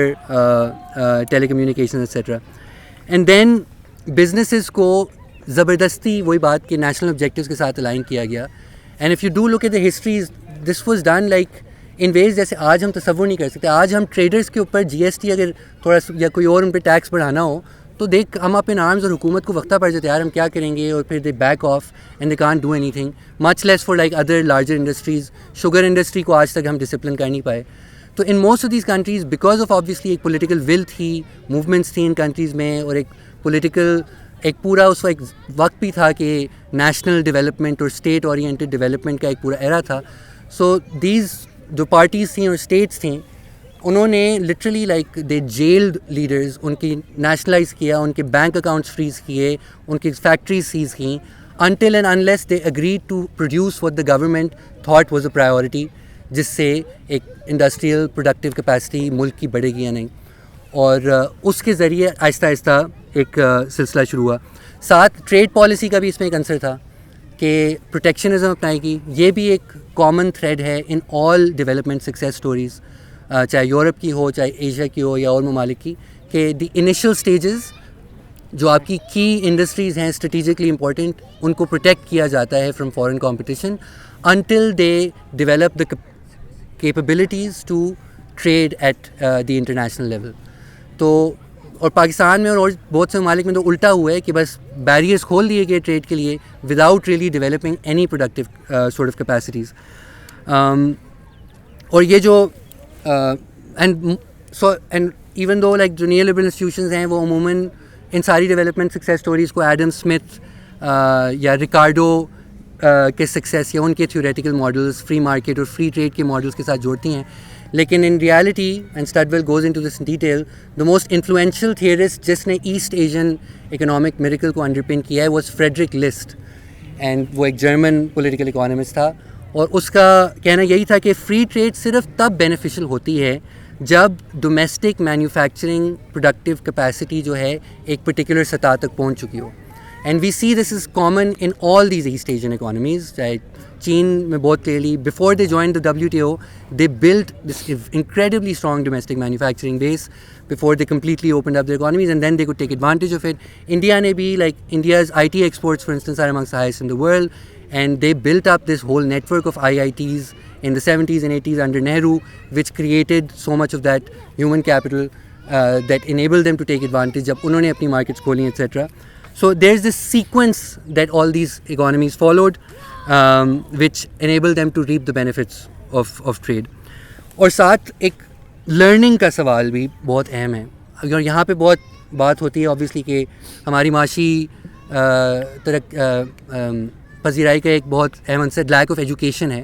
telecommunications etc. And then businesses کو زبردستی وہی بات کہ national objectives کے ساتھ align کیا گیا. And if you do look at the histories, this was done like in ways جیسے آج ہم تصور نہیں کر سکتے. آج ہم ٹریڈرز کے اوپر GST اگر تھوڑا یا کوئی اور ان پہ ٹیکس بڑھانا ہو تو ہم اپنے آرمز اور حکومت کو وقتہ پڑ جاتے ہیں, یار ہم کیا کریں گے, اور پھر they back off and they can't do anything, much less for like other larger industries. Sugar industry کو آج تک ہم ڈسپلن کر نہیں پائے. تو in most of these countries because of obviously ایک پولیٹیکل ول تھی, موومنٹس تھیں ان کنٹریز میں, اور ایک پولیٹیکل ایک پورا اس ایک وقت بھی تھا کہ نیشنل ڈیولپمنٹ اور اسٹیٹ اورینٹیڈ ڈیولپمنٹ کا ایک پورا ایرا تھا. سو دیز جو پارٹیز تھیں اور اسٹیٹس تھیں, انہوں نے literally like they jailed leaders, ان کی نیشنلائز کیا, ان کے بینک اکاؤنٹس فریز کیے, ان کی فیکٹریز سیز کیں, until and unless they agreed to produce what the government thought was a priority, جس سے ایک انڈسٹریل پروڈکٹیو کیپیسٹی ملک کی بڑھے گی یا نہیں. اور اس کے ذریعے آہستہ آہستہ ایک سلسلہ شروع ہوا. ساتھ ٹریڈ پالیسی کا بھی اس میں ایک عنصر تھا کہ پروٹیکشنزم اپنائی گئی. یہ بھی ایک کامن تھریڈ ہے ان آل ڈیولپمنٹ سکسیز اسٹوریز, چاہے یورپ کی ہو, چاہے ایشیا کی ہو, یا اور ممالک کی, کہ دی انیشیل سٹیجز جو آپ کی کی انڈسٹریز ہیں اسٹریٹجکلی امپورٹنٹ, ان کو پروٹیکٹ کیا جاتا ہے from foreign competition until they develop the capabilities to trade at the international level. تو اور پاکستان میں اور بہت سے ممالک میں تو الٹا ہوا ہے کہ بس بیریئرس کھول دیے گئے ٹریڈ کے لیے without really developing any productive sort of capacities. اور یہ جو اینڈ ایون دو لائک جو نیو لبرل انسٹیٹیوشنز ہیں وہ عموماً ان ساری ڈیولپمنٹ سکسیز اسٹوریز کو ایڈم اسمتھ یا ریکارڈو کے سکسیس یا ان کے تھیوریٹیکل ماڈلز, فری مارکیٹ اور فری ٹریڈ کے ماڈلز کے ساتھ جوڑتی ہیں. لیکن in reality, and Studwell goes into this detail, the most influential theorist جس نے ایسٹ ایشین اکنامک میریکل کو انڈر پن کیا ہے واز فریڈرک لسٹ, اینڈ وہ ایک جرمن پولیٹیکل اکانومسٹ تھا. اور اس کا کہنا یہی تھا کہ فری ٹریڈ صرف تب بینیفیشل ہوتی ہے جب ڈومیسٹک مینوفیکچرنگ پروڈکٹیو کیپیسٹی جو ہے ایک پرٹیکولر سطح تک پہنچ چکی ہو. And we see this is common in all these East Asian economies. چاہے چین میں بہت clearly before they join the WTO they build this incredibly strong domestic manufacturing base before they completely opened up their economies, and then they could take advantage of it. India ne bhi, like India's IT exports for instance are amongst the highest in the world, and they built up this whole network of IITs in the 70s and 80s under Nehru, which created so much of that human capital that enabled them to take advantage jab unhone apni markets kholi, etc. So there's this sequence that all these economies followed, which enabled them to reap the benefits of trade. اور ساتھ ایک learning کا سوال بھی بہت اہم ہے. اگر یہاں پہ بہت بات ہوتی ہے اوبیسلی کہ ہماری معاشی پذیرائی کا ایک بہت اہم عنصر لیک آف ایجوکیشن ہے,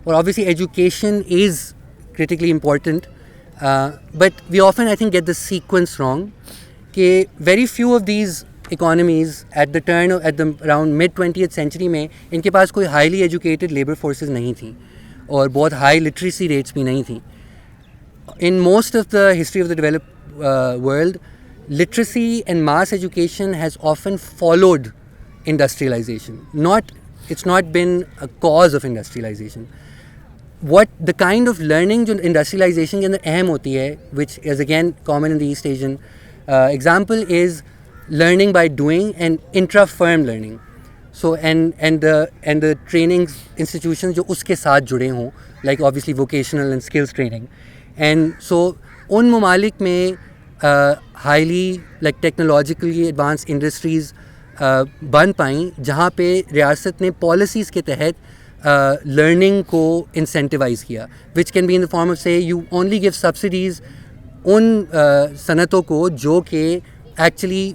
اور obviously education is critically important, but we often I think get the sequence wrong کہ very few of these economies at the around mid 20th century میں ان کے پاس کوئی ہائیلی ایجوکیٹڈ لیبر فورسز نہیں تھیں اور بہت ہائی لٹریسی ریٹس بھی نہیں تھیں. ان most of the history of the developed world, literacy and mass education has often followed industrialization. It's not been a cause of industrialization. What the kind of learning جو industrialization کے اندر اہم ہوتی ہے, which is again common in the East Asian example, is learning by doing and intra-firm learning. So and the training institutions جو اس کے ساتھ جڑے ہوں, like obviously vocational and skills training. And so ان ممالک میں highly like technologically advance industries بن پائیں جہاں پہ ریاست نے پالیسیز کے تحت لرننگ کو انسینٹیوائز کیا, which can be in the form of say you only give subsidies ان صنعتوں کو جو کہ ایکچولی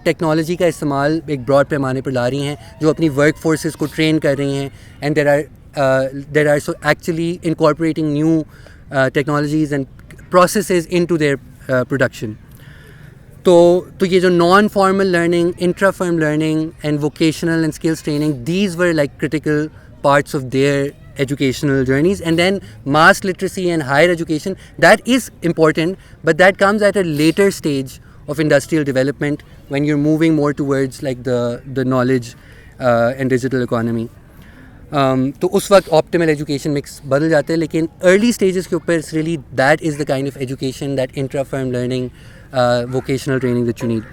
ٹیکنالوجی کا استعمال ایک براڈ پیمانے پر لا رہی ہیں, جو اپنی ورک فورسز کو ٹرین کر رہی ہیں, and there are so actually incorporating new technologies and processes into their production. تو یہ جو non formal learning, intra firm learning and vocational and skills training, these were like critical parts of their educational journeys. And then mass literacy and higher education, that is important, but that comes at a later stage of industrial development when you're moving more towards like the knowledge and digital economy. تو اس وقت optimal education mix بدل جاتے ہیں, لیکن early stages کے اوپر really that is the kind of education, that intra-firm learning, vocational training that you need.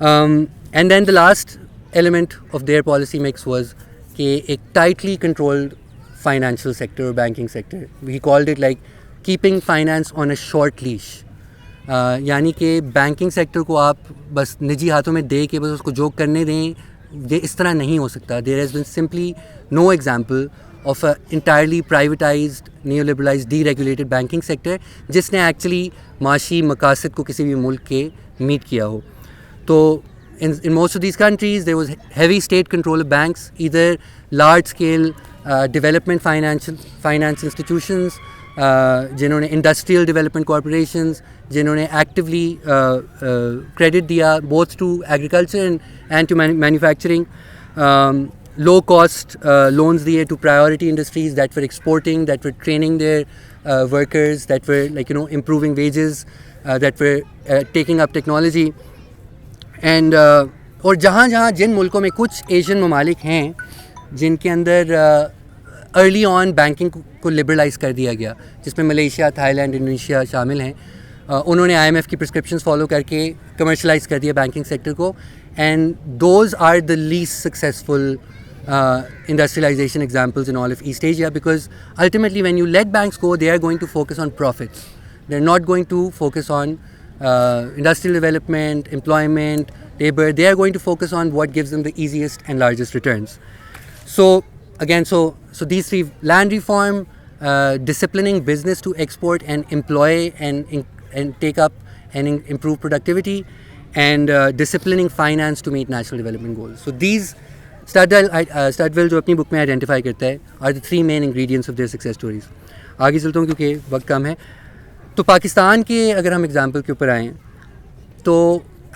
And then the last element of their policy mix was کہ ایک tightly controlled financial sector or banking sector. We called it like keeping finance on a short leash. یعنی کہ banking sector کو آپ بس نجی ہاتھوں میں دے کے بس اس کو جو کرنے دیں, یہ اس طرح نہیں ہو سکتا. There has been simply no example of a entirely privatized neo liberalized deregulated banking sector جس نے ایکچولی معاشی مقاصد کو کسی بھی ملک کے میٹ کیا ہو. تو in most of these countries there was heavy state control of banks, either large scale development finance institutions, جنہوں نے industrial development corporations, جنہوں نے actively credit دیا both to agriculture and to manufacturing, low cost loans دیے to priority industries that were exporting, that were training their workers, that were like improving wages, that were taking up technology. And اور جہاں جن ملکوں میں کچھ Asian ممالک ہیں جن کے اندر ارلی آن بینکنگ کو لبرلائز کر دیا گیا, جس میں ملیشیا, تھائی لینڈ, انڈونیشیا شامل ہیں, انہوں نے IMF کی پرسکرپشنز فالو کر کے کمرشلائز کر دیا بینکنگ سیکٹر کو, and those are the least successful industrialization examples in all of East Asia, because ultimately when you let banks go, they are going to focus on profits. They're not going to focus on industrial development, employment, labor. They are going to focus on what gives them the easiest and largest returns. So again, so these three: land reform, disciplining business to export and employ and take up and improve productivity, and disciplining finance to meet national development goals. So these Studwell جو اپنی بک میں identify کرتا ہے are the three main ingredients of their success stories. آگے چلتا ہوں کیونکہ وقت کم ہے. تو پاکستان کے اگر ہم اگزامپل کے اوپر آئیں تو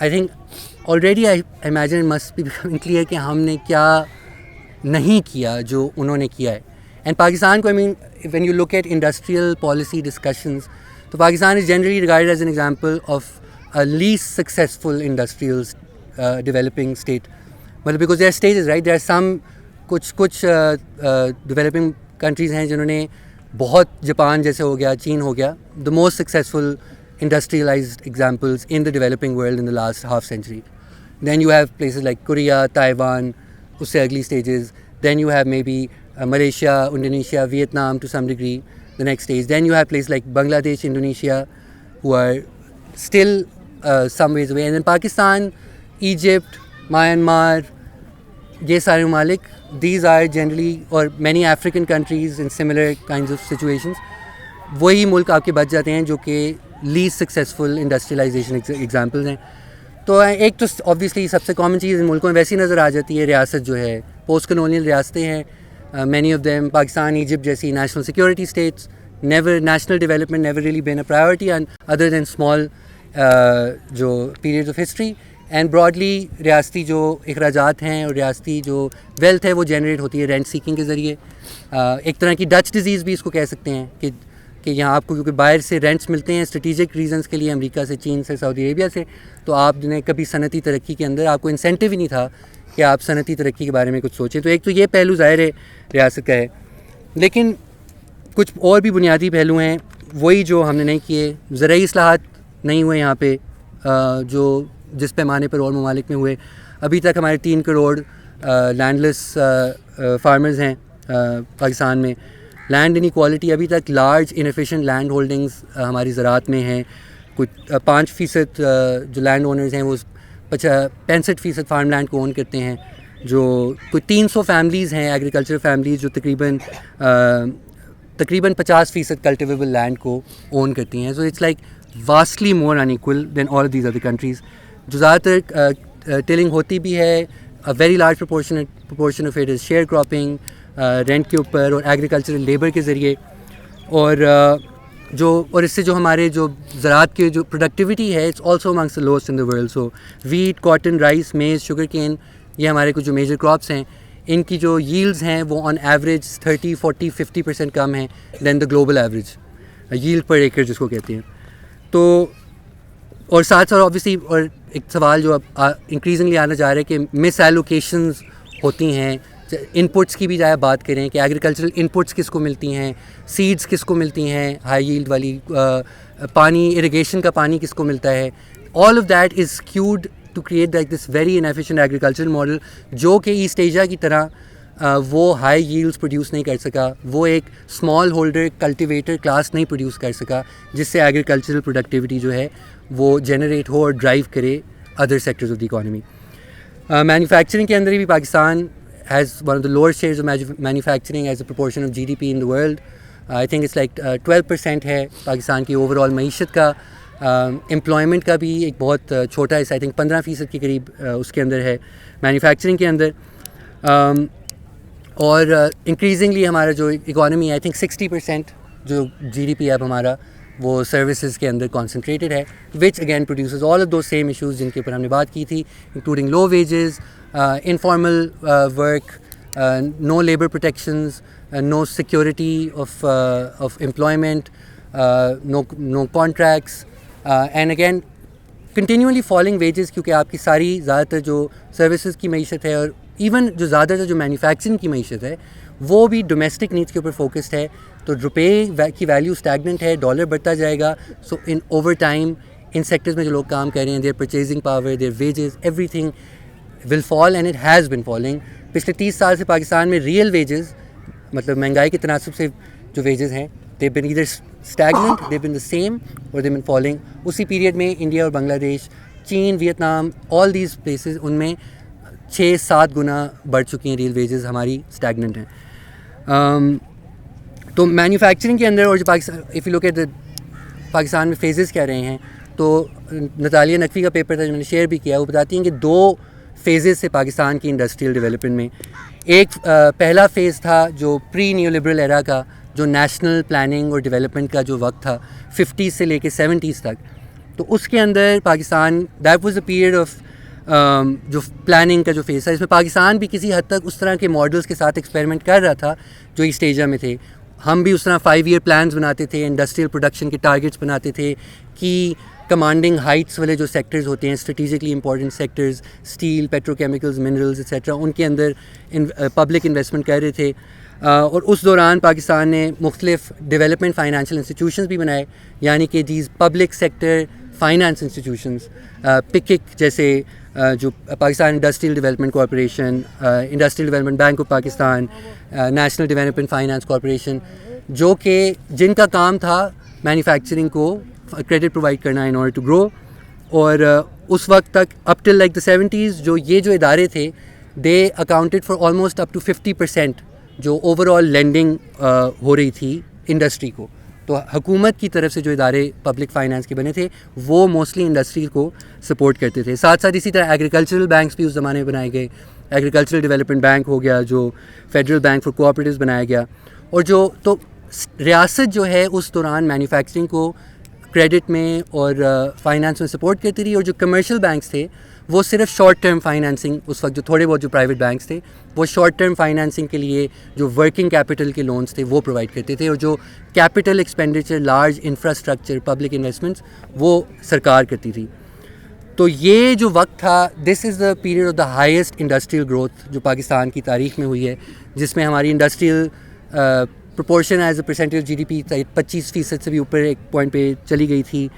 I think already I imagine it must be becoming clear کہ ہم نے کیا نہیں کیا جو انہوں نے کیا ہے. اینڈ پاکستان کو when you look at industrial policy discussions, تو Pakistan is generally regarded as an example of a least successful industrial developing state. مطلب because there are stages right, there are some کچھ ڈیولپنگ کنٹریز ہیں جنہوں نے بہت, Japan جیسے ہو گیا, چین ہو گیا, the most successful industrialized examples in the developing world in the last half century. Then you have places like Korea, Taiwan, اس سے اگلی stages. Then you have maybe Malaysia, Indonesia, Vietnam to some degree, the next stage. Then you have places like Bangladesh, Indonesia, who are still some ways away. And then Pakistan, Egypt, Myanmar, یہ سارے ممالک, these are generally, اور many African countries in similar kinds of situations, وہی ملک آپ کے بچ جاتے ہیں جو کہ لیسٹ سکسیزفل انڈسٹریلائزیشن ایگزامپلز ہیں. تو ایک تو آبویسلی سب سے کامن چیز ان ملکوں میں ویسی نظر آ جاتی ہے, ریاست جو ہے پوسٹ کلونیل ریاستیں ہیں, many of them. Pakistan, Egypt جیسی national security states, never national development never really been a priority other than small جو period of history. And broadly ریاستی جو اخراجات ہیں اور ریاستی جو ویلتھ ہے وہ جنریٹ ہوتی ہے رینٹ سیکنگ کے ذریعے. ایک طرح کی ڈچ ڈیزیز بھی اس کو کہہ سکتے ہیں کہ یہاں آپ کو کیونکہ باہر سے رینٹس ملتے ہیں اسٹریٹجک ریزنس کے لیے, امریکہ سے, چین سے, سعودی عربیہ سے, تو آپ نے کبھی صنعتی ترقی کے اندر آپ کو انسینٹیو ہی نہیں تھا کہ آپ صنعتی ترقی کے بارے میں کچھ سوچیں. تو ایک تو یہ پہلو ظاہر ہے ریاست کا ہے, لیکن کچھ اور بھی بنیادی پہلو ہیں وہی جو ہم نے نہیں کیے. زرعی اصلاحات نہیں ہوئے یہاں پہ جو جس پیمانے پر اور ممالک میں ہوئے. ابھی تک ہمارے 3 کروڑ لینڈ لیس فارمرز ہیں پاکستان میں. لینڈ انیکوالٹی ابھی تک لارج انیفیشینٹ لینڈ ہولڈنگز ہماری زراعت میں ہیں. کچھ 5% جو لینڈ اونرز ہیں وہ 65% فارم لینڈ کو اون کرتے ہیں. جو کوئی 300 فیملیز ہیں ایگریکلچر فیملیز جو تقریباً 50% کلٹیویبل لینڈ کو اون کرتی ہیں. So it's like vastly more unequal than all these other countries. جو زیادہ تر ٹیلنگ ہوتی بھی ہے, very large proportion of it is sharecropping, rent کے اوپر اور ایگریکلچرل لیبر کے ذریعے. اور اس سے جو ہمارے جو زراعت کی جو پروڈکٹیوٹی ہے it's also amongst the lowest in the world. So wheat, cotton, rice, maize, sugarcane, یہ ہمارے کچھ جو میجر کراپس ہیں, ان کی جو ییلڈز ہیں وہ آن ایوریج 30, 40, 50% کم ہیں than the global average yield per acre جس کو کہتے ہیں. تو اور ساتھ ساتھ آبویسلی اور ایک سوال جو اب انکریزنگلی آنا جا رہا ہے کہ مس ایلوکیشنز ہوتی ہیں ان پٹس کی بھی جائے بات کریں کہ ایگریکلچرل ان پٹس کس کو ملتی ہیں, سیڈز کس کو ملتی ہیں ہائی ییلڈ والی, پانی اریگیشن کا پانی کس کو ملتا ہے. All of that is skewed to create like this very inefficient agricultural model جو کہ ایسٹ ایشیا کی طرح وہ ہائی ییلڈس پروڈیوس نہیں کر سکا, وہ ایک اسمال ہولڈر کلٹیویٹر کلاس نہیں پروڈیوس کر سکا جس سے ایگریکلچرل پروڈکٹیوٹی جو ہے وہ جنریٹ ہو اور ڈرائیو کرے other sectors of the economy. Manufacturing کے اندر بھی Pakistan has one of the lower shares of manufacturing as a proportion of GDP in the world. I think it's like 12% ہے پاکستان کی اوور آل معیشت کا. امپلائمنٹ کا بھی ایک بہت چھوٹا حصہ, آئی تھنک 15% کے قریب اس کے اندر ہے مینوفیکچرنگ کے اندر. اور انکریزنگلی ہمارا جو اکانومی ہے آئی تھنک 60% جو GDP اب ہمارا وہ سروسز کے اندر کانسنٹریٹڈ ہے, which again produces all of those same issues جن کے اوپر ہم نے بات کی تھی, including low wages, informal work, no labour protections, no security of employment, no contracts, and again continuously falling wages کیونکہ آپ کی ساری زیادہ تر جو سروسز کی معیشت ہے اور ایون جو زیادہ تر جو مینوفیکچرنگ کی معیشت ہے وہ بھی ڈومیسٹک نیڈس کے اوپر فوکسڈ ہے. تو روپے کی ویلیو اسٹیگننٹ ہے, ڈالر بڑھتا جائے گا. سو ان اوور ٹائم ان سیکٹرز میں جو لوگ کام کر رہے ہیں their purchasing power, their wages, everything will fall and it has been falling. پچھلے 30 سال سے پاکستان میں ریئل ویجز مطلب مہنگائی کے تناسب سے جو ویجز ہیں دے بن ادھر اسٹیگننٹ, دے بن دا سیم اور دے بن فالنگ. اسی پیریڈ میں انڈیا اور بنگلہ دیش, چین, ویتنام, آل دیز پلیسز ان میں 6-7 گنا بڑھ چکی ہیں ریئل ویجز, ہماری اسٹیگننٹ ہیں. تو مینوفیکچرنگ کے اندر اور جو Pakistan if you look at Pakistan میں فیزز کیا رہے ہیں, تو نتالیہ نقوی کا پیپر تھا جو میں نے شیئر بھی کیا, وہ بتاتی ہیں کہ 2 فیزز سے پاکستان کی انڈسٹریل ڈیولپمنٹ میں. ایک پہلا فیز تھا جو پری نیو لبرل ایرا کا, جو نیشنل پلاننگ اور ڈیولپمنٹ کا جو وقت تھا 50s سے لے کے 70s تک. تو اس کے اندر Pakistan that was a period of جو پلاننگ کا جو فیز تھا, اس میں پاکستان بھی کسی حد تک اس طرح کے ماڈلس کے ساتھ ایکسپیریمنٹ کر رہا تھا جو ایسٹ ایشیا میں تھے. ہم بھی اس طرح 5 ایئر پلانز بناتے تھے, انڈسٹریل پروڈکشن کے ٹارگیٹس بناتے تھے کہ کمانڈنگ ہائٹس والے جو سیکٹرز ہوتے ہیں strategically important sectors, steel, petrochemicals, minerals etcetera, ان کے اندر پبلک انویسٹمنٹ کر رہے تھے. اور اس دوران پاکستان نے مختلف ڈیولپمنٹ فائنینشیل انسٹیٹیوشنز بھی بنائے, یعنی کہ these public sector finance institutions PICIC جیسے جو Pakistan Industrial Development Corporation, Industrial Development Bank of Pakistan, National Development Finance Corporation, جو کہ جن کا کام تھا مینوفیکچرنگ کو کریڈٹ پرووائڈ کرنا ان آرڈر ٹو گرو. اور اس وقت تک اپ ٹل لائک دا 70s جو ادارے تھے they accounted for almost up to 50% جو اوور آل لینڈنگ ہو رہی تھی انڈسٹری کو. تو حکومت کی طرف سے جو ادارے پبلک فائنانس کے بنے تھے وہ موسٹلی انڈسٹری کو سپورٹ کرتے تھے. ساتھ ساتھ اسی طرح ایگریکلچرل بینکس بھی اس زمانے میں بنائے گئے. ایگریکلچرل ڈیولپمنٹ بینک ہو گیا, جو فیڈرل بینک فار کوآپریٹیوز بنایا گیا. اور تو ریاست جو ہے اس دوران مینوفیکچرنگ کو کریڈٹ میں اور فائنانس میں سپورٹ کرتی رہی. اور جو کمرشل بینکس تھے وہ صرف شارٹ ٹرم فائنانسنگ, اس وقت جو تھوڑے بہت جو پرائیویٹ بینکس تھے وہ شارٹ ٹرم فائنانسنگ کے لیے جو ورکنگ کیپٹل کے لونس تھے وہ پرووائڈ کرتے تھے. اور جو capital expenditure, large infrastructure, public investments وہ سرکار کرتی تھی. تو یہ جو وقت تھا, this is the period of the highest industrial growth جو پاکستان کی تاریخ میں ہوئی ہے, جس میں ہماری industrial proportion as a percentage of G D P 25% سے بھی اوپر ایک پوائنٹ پہ چلی گئی تھی.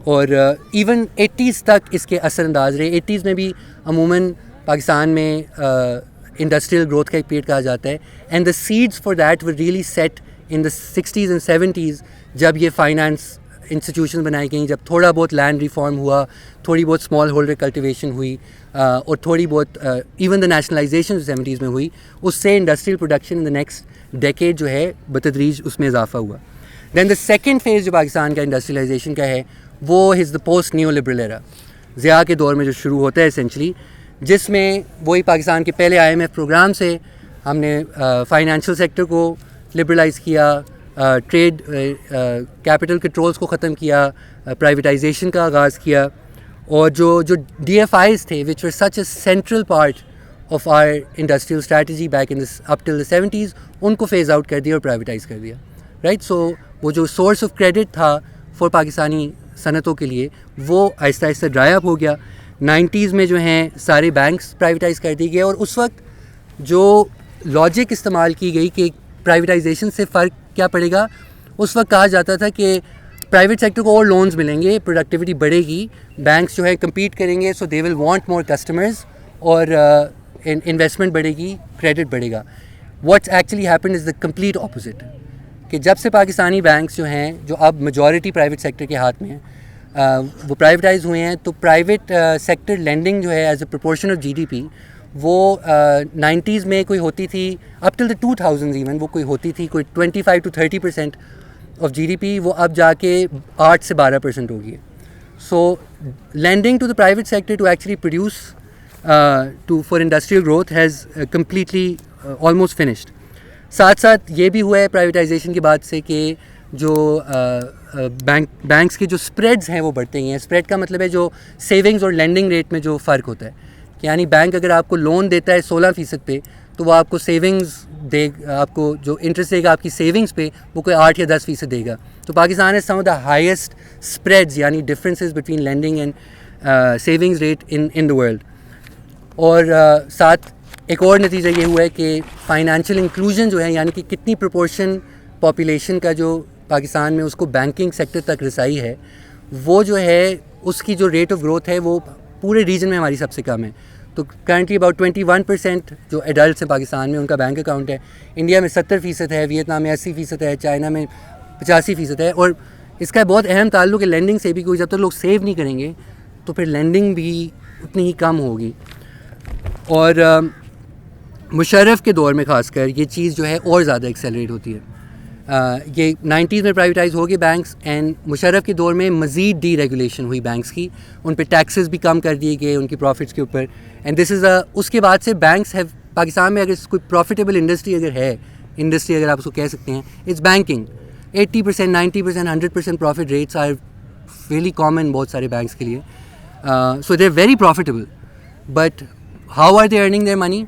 اور ایون 80s تک اس کے اثر انداز رہے. 80s میں بھی عموماً پاکستان میں انڈسٹریل گروتھ کا ایک پیریڈ کہا جاتا ہے. And the seeds for that were really set in the 60s and 70s, جب یہ فائنانس انسٹیٹیوشن بنائی گئیں, جب تھوڑا بہت لینڈ ریفارم ہوا, تھوڑی بہت اسمال ہولڈر کلٹیویشن ہوئی, اور تھوڑی بہت ایون دا نیشنلائزیشن 70s میں ہوئی. اس سے industrial production in the next decade جو ہے بتدریج اس میں اضافہ ہوا. دین دا سیکنڈ فیز جو پاکستان کا انڈسٹریلائزیشن کا ہے وہ از دا پوسٹ نیو لبرل ایرا, ضیاء کے دور میں جو شروع ہوتا ہے اسینچلی, جس میں وہی پاکستان کے پہلے IMF پروگرام سے ہم نے فائنینشیل سیکٹر کو لبرلائز کیا, ٹریڈ کیپٹل کنٹرولز کو ختم کیا, پرائیویٹائزیشن کا آغاز کیا. اور جو DFIs تھے which were such a central part of our industrial strategy back in up till the 70s, ان کو فیز آؤٹ کر دیا اور پرائیویٹائز کر دیا. رائٹ, سو وہ جو سورس آف کریڈٹ تھا فار پاکستانی صنعتوں کے لیے وہ آہستہ آہستہ ڈرائی اپ ہو گیا. 90s میں جو ہیں سارے بینکس پرائیویٹائز کر دیے گئے. اور اس وقت جو لاجک استعمال کی گئی کہ پرائیویٹائزیشن سے فرق کیا پڑے گا, اس وقت کہا جاتا تھا کہ پرائیویٹ سیکٹر کو اور لونز ملیں گے, پروڈکٹیوٹی بڑھے گی, بینکس جو ہے کمپیٹ کریں گے, so they will want more customers, اور انویسٹمنٹ بڑھے گی, کریڈٹ بڑھے گا. What's actually happened is the complete opposite, کہ جب سے پاکستانی بینکس جو ہیں جو اب میجورٹی پرائیویٹ سیکٹر کے ہاتھ میں ہیں وہ پرائیویٹائز ہوئے ہیں, تو پرائیویٹ سیکٹر لینڈنگ جو ہے as a proportion of G D P وہ 90s میں کوئی ہوتی تھی, اپ ٹل دا 2000s ایون وہ کوئی ہوتی تھی کوئی 25 to 30% of G D P, وہ اب جا کے 8 سے 12% ہو گئی ہے. So lending to the private sector to actually produce for industrial growth has completely almost finished. ساتھ ساتھ یہ بھی ہوا ہے پرائیویٹائزیشن کے بعد سے کہ جو بینکس کے جو اسپریڈز ہیں وہ بڑھتے ہی ہیں. اسپریڈ کا مطلب ہے جو سیونگز اور لینڈنگ ریٹ میں جو فرق ہوتا ہے, یعنی بینک اگر آپ کو لون دیتا ہے 16% پہ, تو وہ آپ کو سیونگز دے, آپ کو جو انٹرسٹ دے گا آپ کی سیونگز پہ وہ کوئی 8 یا 10% دے گا. تو پاکستان ہے سم آف دا ہائیسٹ اسپریڈز, یعنی differences between lending and savings rate in the world. اور ساتھ ایک اور نتیجہ یہ ہوا ہے کہ فائنینشیل انکلوژن جو ہے, یعنی کہ کتنی پروپورشن پاپولیشن کا جو پاکستان میں اس کو بینکنگ سیکٹر تک رسائی ہے, وہ جو ہے اس کی جو ریٹ آف گروتھ ہے وہ پورے ریجن میں ہماری سب سے کم ہے. تو کرنٹلی اباؤٹ 21% جو ایڈلٹس ہیں پاکستان میں ان کا بینک اکاؤنٹ ہے. انڈیا میں 70% ہے, ویتنام میں 80% ہے, چائنا میں 85% ہے. اور اس کا بہت اہم تعلق ہے لینڈنگ سے بھی, کیونکہ جب تک لوگ سیو نہیں کریں گے تو پھر لینڈنگ بھی اتنی ہی کم ہوگی. اور مشرف کے دور میں خاص کر یہ چیز جو ہے اور زیادہ ایکسیلریٹ ہوتی ہے. یہ 90s میں پرائیویٹائز ہو گئے بینکس, اینڈ مشرف کے دور میں مزید ڈی ریگولیشن ہوئی بینکس کی, ان پہ ٹیکسز بھی کم کر دیے گئے ان کی پروفٹس کے اوپر. اینڈ دس از اس کے بعد سے بینکس ہیو, پاکستان میں اگر کوئی پروفیٹیبل انڈسٹری اگر ہے, انڈسٹری اگر آپ اس کو کہہ سکتے ہیں, it's banking. 80%, 90%, 100% profit rates are really common بہت سارے بینکس کے لیے. So they are very profitable, but how are they earning their money?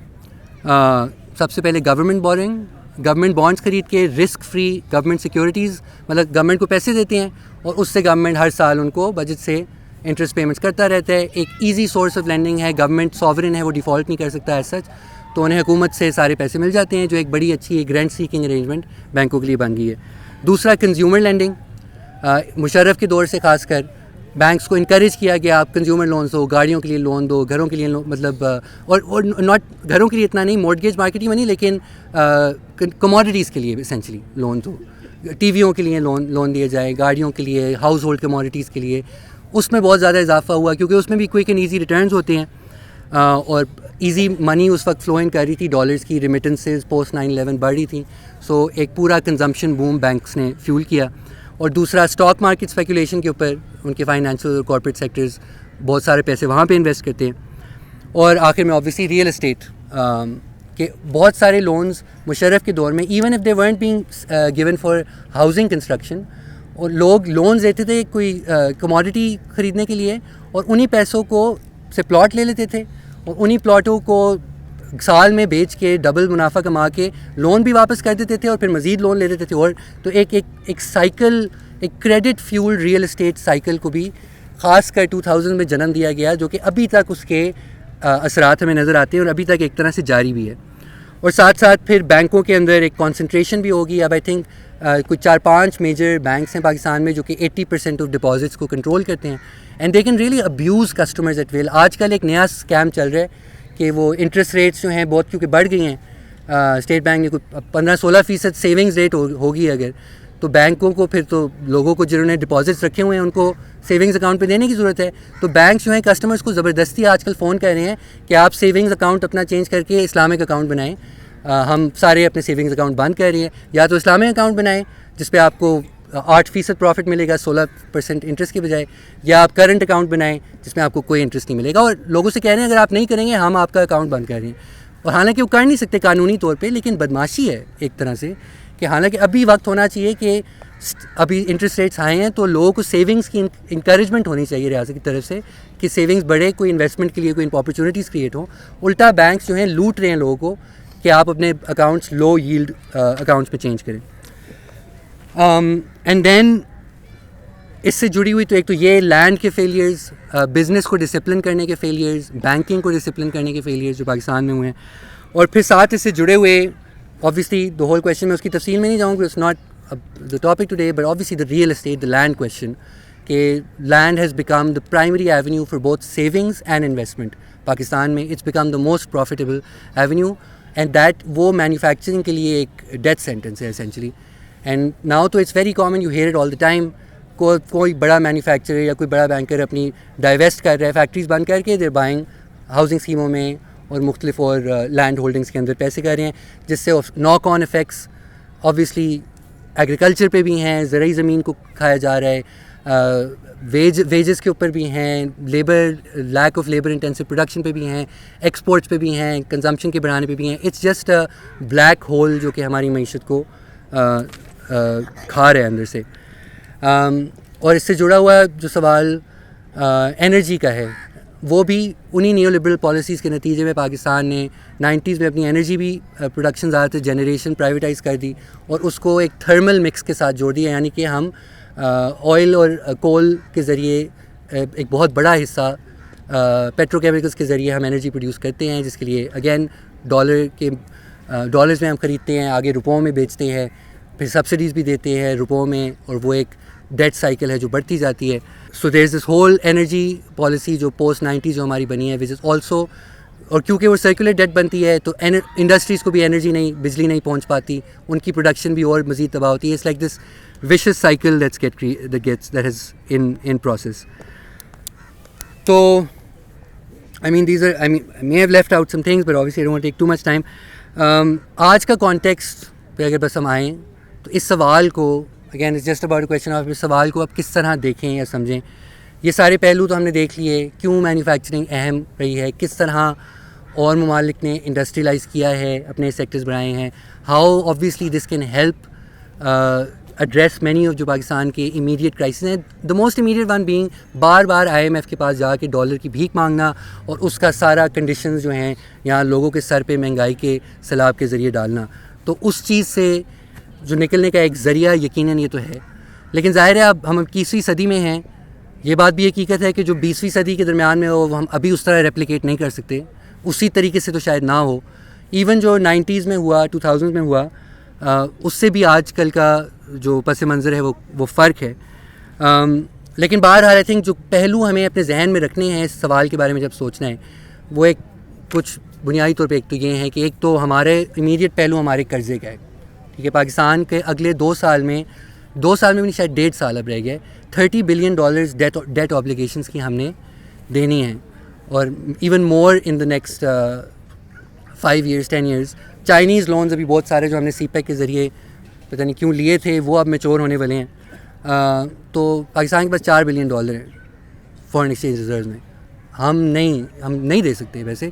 سب سے پہلے گورنمنٹ بورنگ, گورنمنٹ بانڈس خرید کے, رسک فری گورنمنٹ سیکیورٹیز, مطلب گورنمنٹ کو پیسے دیتے ہیں اور اس سے گورنمنٹ ہر سال ان کو بجٹ سے انٹرسٹ پیمنٹس کرتا رہتا ہے. ایک ایزی سورس آف لینڈنگ ہے, گورنمنٹ ساورن ہے, وہ ڈیفالٹ نہیں کر سکتا ایز سچ, تو انہیں حکومت سے سارے پیسے مل جاتے ہیں, جو ایک بڑی اچھی گرانٹ سیکنگ ارینجمنٹ بینکوں کے لیے بن گئی ہے. دوسرا کنزیومر لینڈنگ, مشرف کے دور سے خاص کر بینکس کو انکریج کیا کہ آپ کنزیومر لونز دو, گاڑیوں کے لیے لون دو, گھروں کے لیے مطلب اور ناٹ گھروں کے لیے اتنا نہیں, مورٹگیج مارکیٹ ہی بنی, لیکن کموڈیٹیز کے لیے اسینچلی لون دو, ٹی ویوں کے لیے لون دیا جائے, گاڑیوں کے لیے, ہاؤس ہولڈ کموڈیٹیز کے لیے. اس میں بہت زیادہ اضافہ ہوا کیونکہ اس میں بھی کوئک اینڈ ایزی ریٹرنز ہوتے ہیں, اور ایزی منی اس وقت فلو ان کر رہی تھی, ڈالرز کی ریمیٹنسز پوسٹ 9/11 بڑھ رہی تھیں. سو ایک پورا کنزمپشن بوم بینکس نے فیول کیا. اور دوسرا اسٹاک مارکیٹ اسپیکولیشن کے اوپر ان کے فائنینشیل اور کارپوریٹ سیکٹرز بہت سارے پیسے وہاں پہ انویسٹ کرتے ہیں. اور آخر میں آبویسلی ریئل اسٹیٹ کہ بہت سارے لونز مشرف کے دور میں even if they weren't being given for housing construction, اور لوگ لونز لیتے تھے کوئی کموڈٹی خریدنے کے لیے, اور انہی پیسوں کو سے پلاٹ لے لیتے تھے, اور انہی پلاٹوں کو سال میں بیچ کے ڈبل منافع کما کے لون بھی واپس کر دیتے تھے, اور پھر مزید لون لے لیتے تھے. اور تو ایک سائیکل, ایک credit fuel real estate cycle کو بھی خاص کر 2000 میں جنم دیا گیا, جو کہ ابھی تک اس کے اثرات ہمیں نظر آتے ہیں اور ابھی تک ایک طرح سے جاری بھی ہے. اور ساتھ ساتھ پھر بینکوں کے اندر ایک کانسنٹریشن بھی ہوگی. اب آئی تھنک کچھ 4-5 میجر بینکس ہیں پاکستان میں جو کہ 80% آف ڈپازٹس کو کنٹرول کرتے ہیں, and they can really abuse customers at will. آج کل ایک نیا اسکیم چل رہا ہے کہ وہ انٹرسٹ ریٹس جو ہیں بہت کیونکہ بڑھ گئی ہیں, اسٹیٹ بینک نے کوئی 15-16% سیونگز ریٹ ہوگی اگر, تو بینکوں کو پھر تو لوگوں کو جنہوں نے ڈپازٹس رکھے ہوئے ہیں ان کو سیونگز اکاؤنٹ پہ دینے کی ضرورت ہے. تو بینکس جو ہیں کسٹمرز کو زبردستی آج کل فون کر رہے ہیں کہ آپ سیونگز اکاؤنٹ اپنا چینج کر کے اسلامک اکاؤنٹ بنائیں. ہم سارے اپنے سیونگز اکاؤنٹ بند کر رہے ہیں, یا تو اسلامک اکاؤنٹ بنائیں جس پہ آپ کو 8% پروفٹ ملے گا 16% انٹرسٹ کے بجائے, یا آپ کرنٹ اکاؤنٹ بنائیں جس میں آپ کو کوئی انٹرسٹ نہیں ملے گا. اور لوگوں سے کہہ رہے ہیں اگر آپ نہیں کریں گے ہم آپ کا اکاؤنٹ بند کر رہے ہیں. اور حالانکہ وہ کر نہیں سکتے قانونی طور پہ, لیکن بدماشی ہے ایک طرح سے کہ حالانکہ ابھی وقت ہونا چاہیے کہ ابھی انٹرسٹ ریٹس آئے ہیں تو لوگوں کو سیونگس کی انکریجمنٹ ہونی چاہیے ریاست کی طرف سے کہ سیونگس بڑھے, کوئی انویسٹمنٹ کے لیے کوئی اپارچونیٹیز کریٹ ہوں. الٹا بینکس جو ہیں لوٹ رہے ہیں لوگوں کو کہ آپ اپنے اکاؤنٹس لو ییلڈ اکاؤنٹس پہ چینج کریں. اینڈ دین اس سے جڑی ہوئی تو ایک تو یہ لینڈ کے فیلیئرز, بزنس کو ڈسپلن کرنے کے فیلیئرز, بینکنگ کو ڈسپلن کرنے کے فیلیئرز جو پاکستان میں ہوئے ہیں. اور پھر ساتھ اس سے جڑے ہوئے obviously the whole question میں اس کی تفصیل میں نہیں جاؤں گا, it's not the topic today, but obviously the real estate, the land question, کہ land has become the primary avenue for both savings and investment. Pakistan میں it's become the most profitable avenue, and that وہ manufacturing کے لیے ایک death sentence ہے essentially. And now تو it's very common, you hear it all the time, کوئی بڑا manufacturer یا کوئی بڑا بینکر اپنی ڈائیویسٹ کر رہا ہے فیکٹریز بند کر کے, they're buying housing اسکیموں میں اور مختلف اور لینڈ ہولڈنگس کے اندر پیسے کر رہے ہیں, جس سے ناک آن افیکٹس آبویسلی ایگریکلچر پہ بھی ہیں, زرعی زمین کو کھایا جا رہا ہے, ویجز کے اوپر بھی ہیں, lack of labour intensive production پہ بھی ہیں, ایکسپورٹس پہ بھی ہیں, کنزمپشن کے بڑھانے پہ بھی ہیں. It's just a black hole جو کہ ہماری معیشت کو کھا رہا ہے اندر سے. اور اس سے جڑا ہوا جو سوال انرجی کا ہے, وہ بھی انہی نیو لبرل پالیسیز کے نتیجے میں پاکستان نے 90s میں اپنی انرجی بھی پروڈکشن زیادہ تر جنریشن پرائیویٹائز کر دی اور اس کو ایک تھرمل مکس کے ساتھ جوڑ دیا, یعنی کہ ہم آئل اور کول کے ذریعے ایک بہت بڑا حصہ پیٹرو کیمیکلس کے ذریعے ہم انرجی پروڈیوس کرتے ہیں, جس کے لیے اگین ڈالرز میں ہم خریدتے ہیں, آگے روپوں میں بیچتے ہیں, پھر سبسڈیز بھی دیتے ہیں روپوں میں, اور وہ ایک ڈیٹ سائیکل ہے جو بڑھتی جاتی ہے. سو there is this whole energy policy جو پوسٹ 90s جو ہماری بنی ہے, وچ از آلسو, اور کیونکہ وہ سرکولر ڈیٹ بنتی ہے تو انڈسٹریز کو بھی انرجی نہیں, بجلی نہیں پہنچ پاتی, ان کی پروڈکشن بھی اور مزید تباہ ہوتی ہے. It's like this vicious cycle that is in process. تو I mean I may have left out some things, but obviously I don't want to take too much time. آج کا کانٹیکسٹ پہ اگر بس ہم آئیں تو اس سوال کو, again it's just about question of, اس سوال کو آپ کس طرح دیکھیں یا سمجھیں. یہ سارے پہلو تو ہم نے دیکھ لیے, کیوں مینوفیکچرنگ اہم رہی ہے, کس طرح اور ممالک نے انڈسٹریلائز کیا ہے, اپنے سیکٹرز بنائے ہیں, how obviously this can help address many of جو پاکستان کے امیڈیٹ کرائسس ہیں. The most immediate one being bar bar IMF کے پاس جا کے ڈالر کی بھیک مانگنا اور اس کا سارا کنڈیشنز جو ہیں یہاں لوگوں کے سر پہ مہنگائی کے سیلاب کے ذریعے ڈالنا. تو اس چیز سے جو نکلنے کا ایک ذریعہ یقیناً یہ تو ہے, لیکن ظاہر ہے اب ہم 21ویں صدی میں ہیں. یہ بات بھی حقیقت ہے کہ جو 20ویں صدی کے درمیان میں ہو وہ ہم ابھی اس طرح ریپلیکیٹ نہیں کر سکتے, اسی طریقے سے تو شاید نہ ہو. ایون جو 90s میں ہوا, 2000 میں ہوا, اس سے بھی آج کل کا جو پس منظر ہے وہ فرق ہے. لیکن بہرحال آئی تھنک جو پہلو ہمیں اپنے ذہن میں رکھنے ہیں اس سوال کے بارے میں جب سوچنا ہے وہ ایک کچھ بنیادی طور پہ ایک تو یہ ہیں کہ ایک تو ہمارے امیڈیٹ پہلو ہمارے قرضے کا ہے. ٹھیک ہے, پاکستان کے اگلے 2 سال میں بھی نہیں, شاید 1.5 سال اب رہ گئے, $30 بلین ڈیٹ آبلیگیشنس کی ہم نے دینی ہیں, اور even more in the next 5 years 10 years. Chinese loans ابھی بہت سارے جو ہم نے سی پیک کے ذریعے پتہ نہیں کیوں لیے تھے وہ اب میچور ہونے والے ہیں. تو پاکستان کے پاس $4 بلین ہیں فارن ایکسچینج ریزروز میں. ہم نہیں دے سکتے. ویسے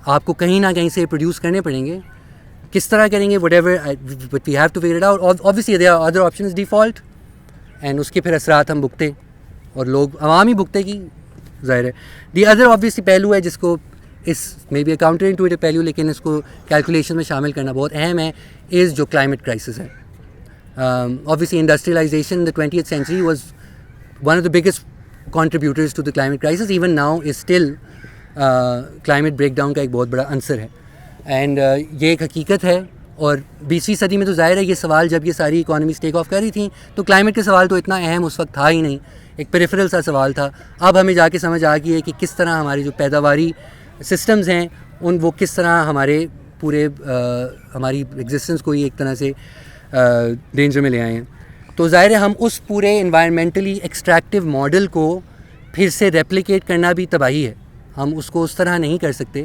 آپ کو کہیں نہ کہیں سے پروڈیوس کرنے پڑیں گے. کس طرح کریں گے whatever, but we have to figure it out. Obviously there are other options default, and اس کے پھر اثرات ہم بھگتے اور لوگ عوام ہی بھگتے کی ظاہر ہے. دی ادر آبویسلی پہلو ہے جس کو اس مے بی کاؤنٹر انٹویٹو پہلو, لیکن اس کو کیلکولیشن میں شامل کرنا بہت اہم ہے, از جو کلائمیٹ کرائسس ہے. Obviously industrialization in the 20th century was one of the biggest contributors to the climate crisis. Even now is still climate breakdown کا ایک بہت بڑا عنصر ہے, اینڈ یہ ایک حقیقت ہے. اور 20ویں صدی میں تو ظاہر ہے یہ سوال جب یہ ساری اکانومیز ٹیک آف کر رہی تھیں تو کلائمیٹ کا سوال تو اتنا اہم اس وقت تھا ہی نہیں, ایک پیریفرل سا سوال تھا. اب ہمیں جا کے سمجھ آ گئی ہے کہ کس طرح ہماری جو پیداواری سسٹمز ہیں وہ کس طرح ہمارے پورے ہماری ایگزسٹنس کو ہی ایک طرح سے ڈینجر میں لے آئے ہیں. تو ظاہر ہے ہم اس پورے انوائرمنٹلی ایکسٹریکٹیو ماڈل کو پھر سے ریپلیکیٹ کرنا بھی تباہی ہے. ہم اس کو اس طرح نہیں کر سکتے.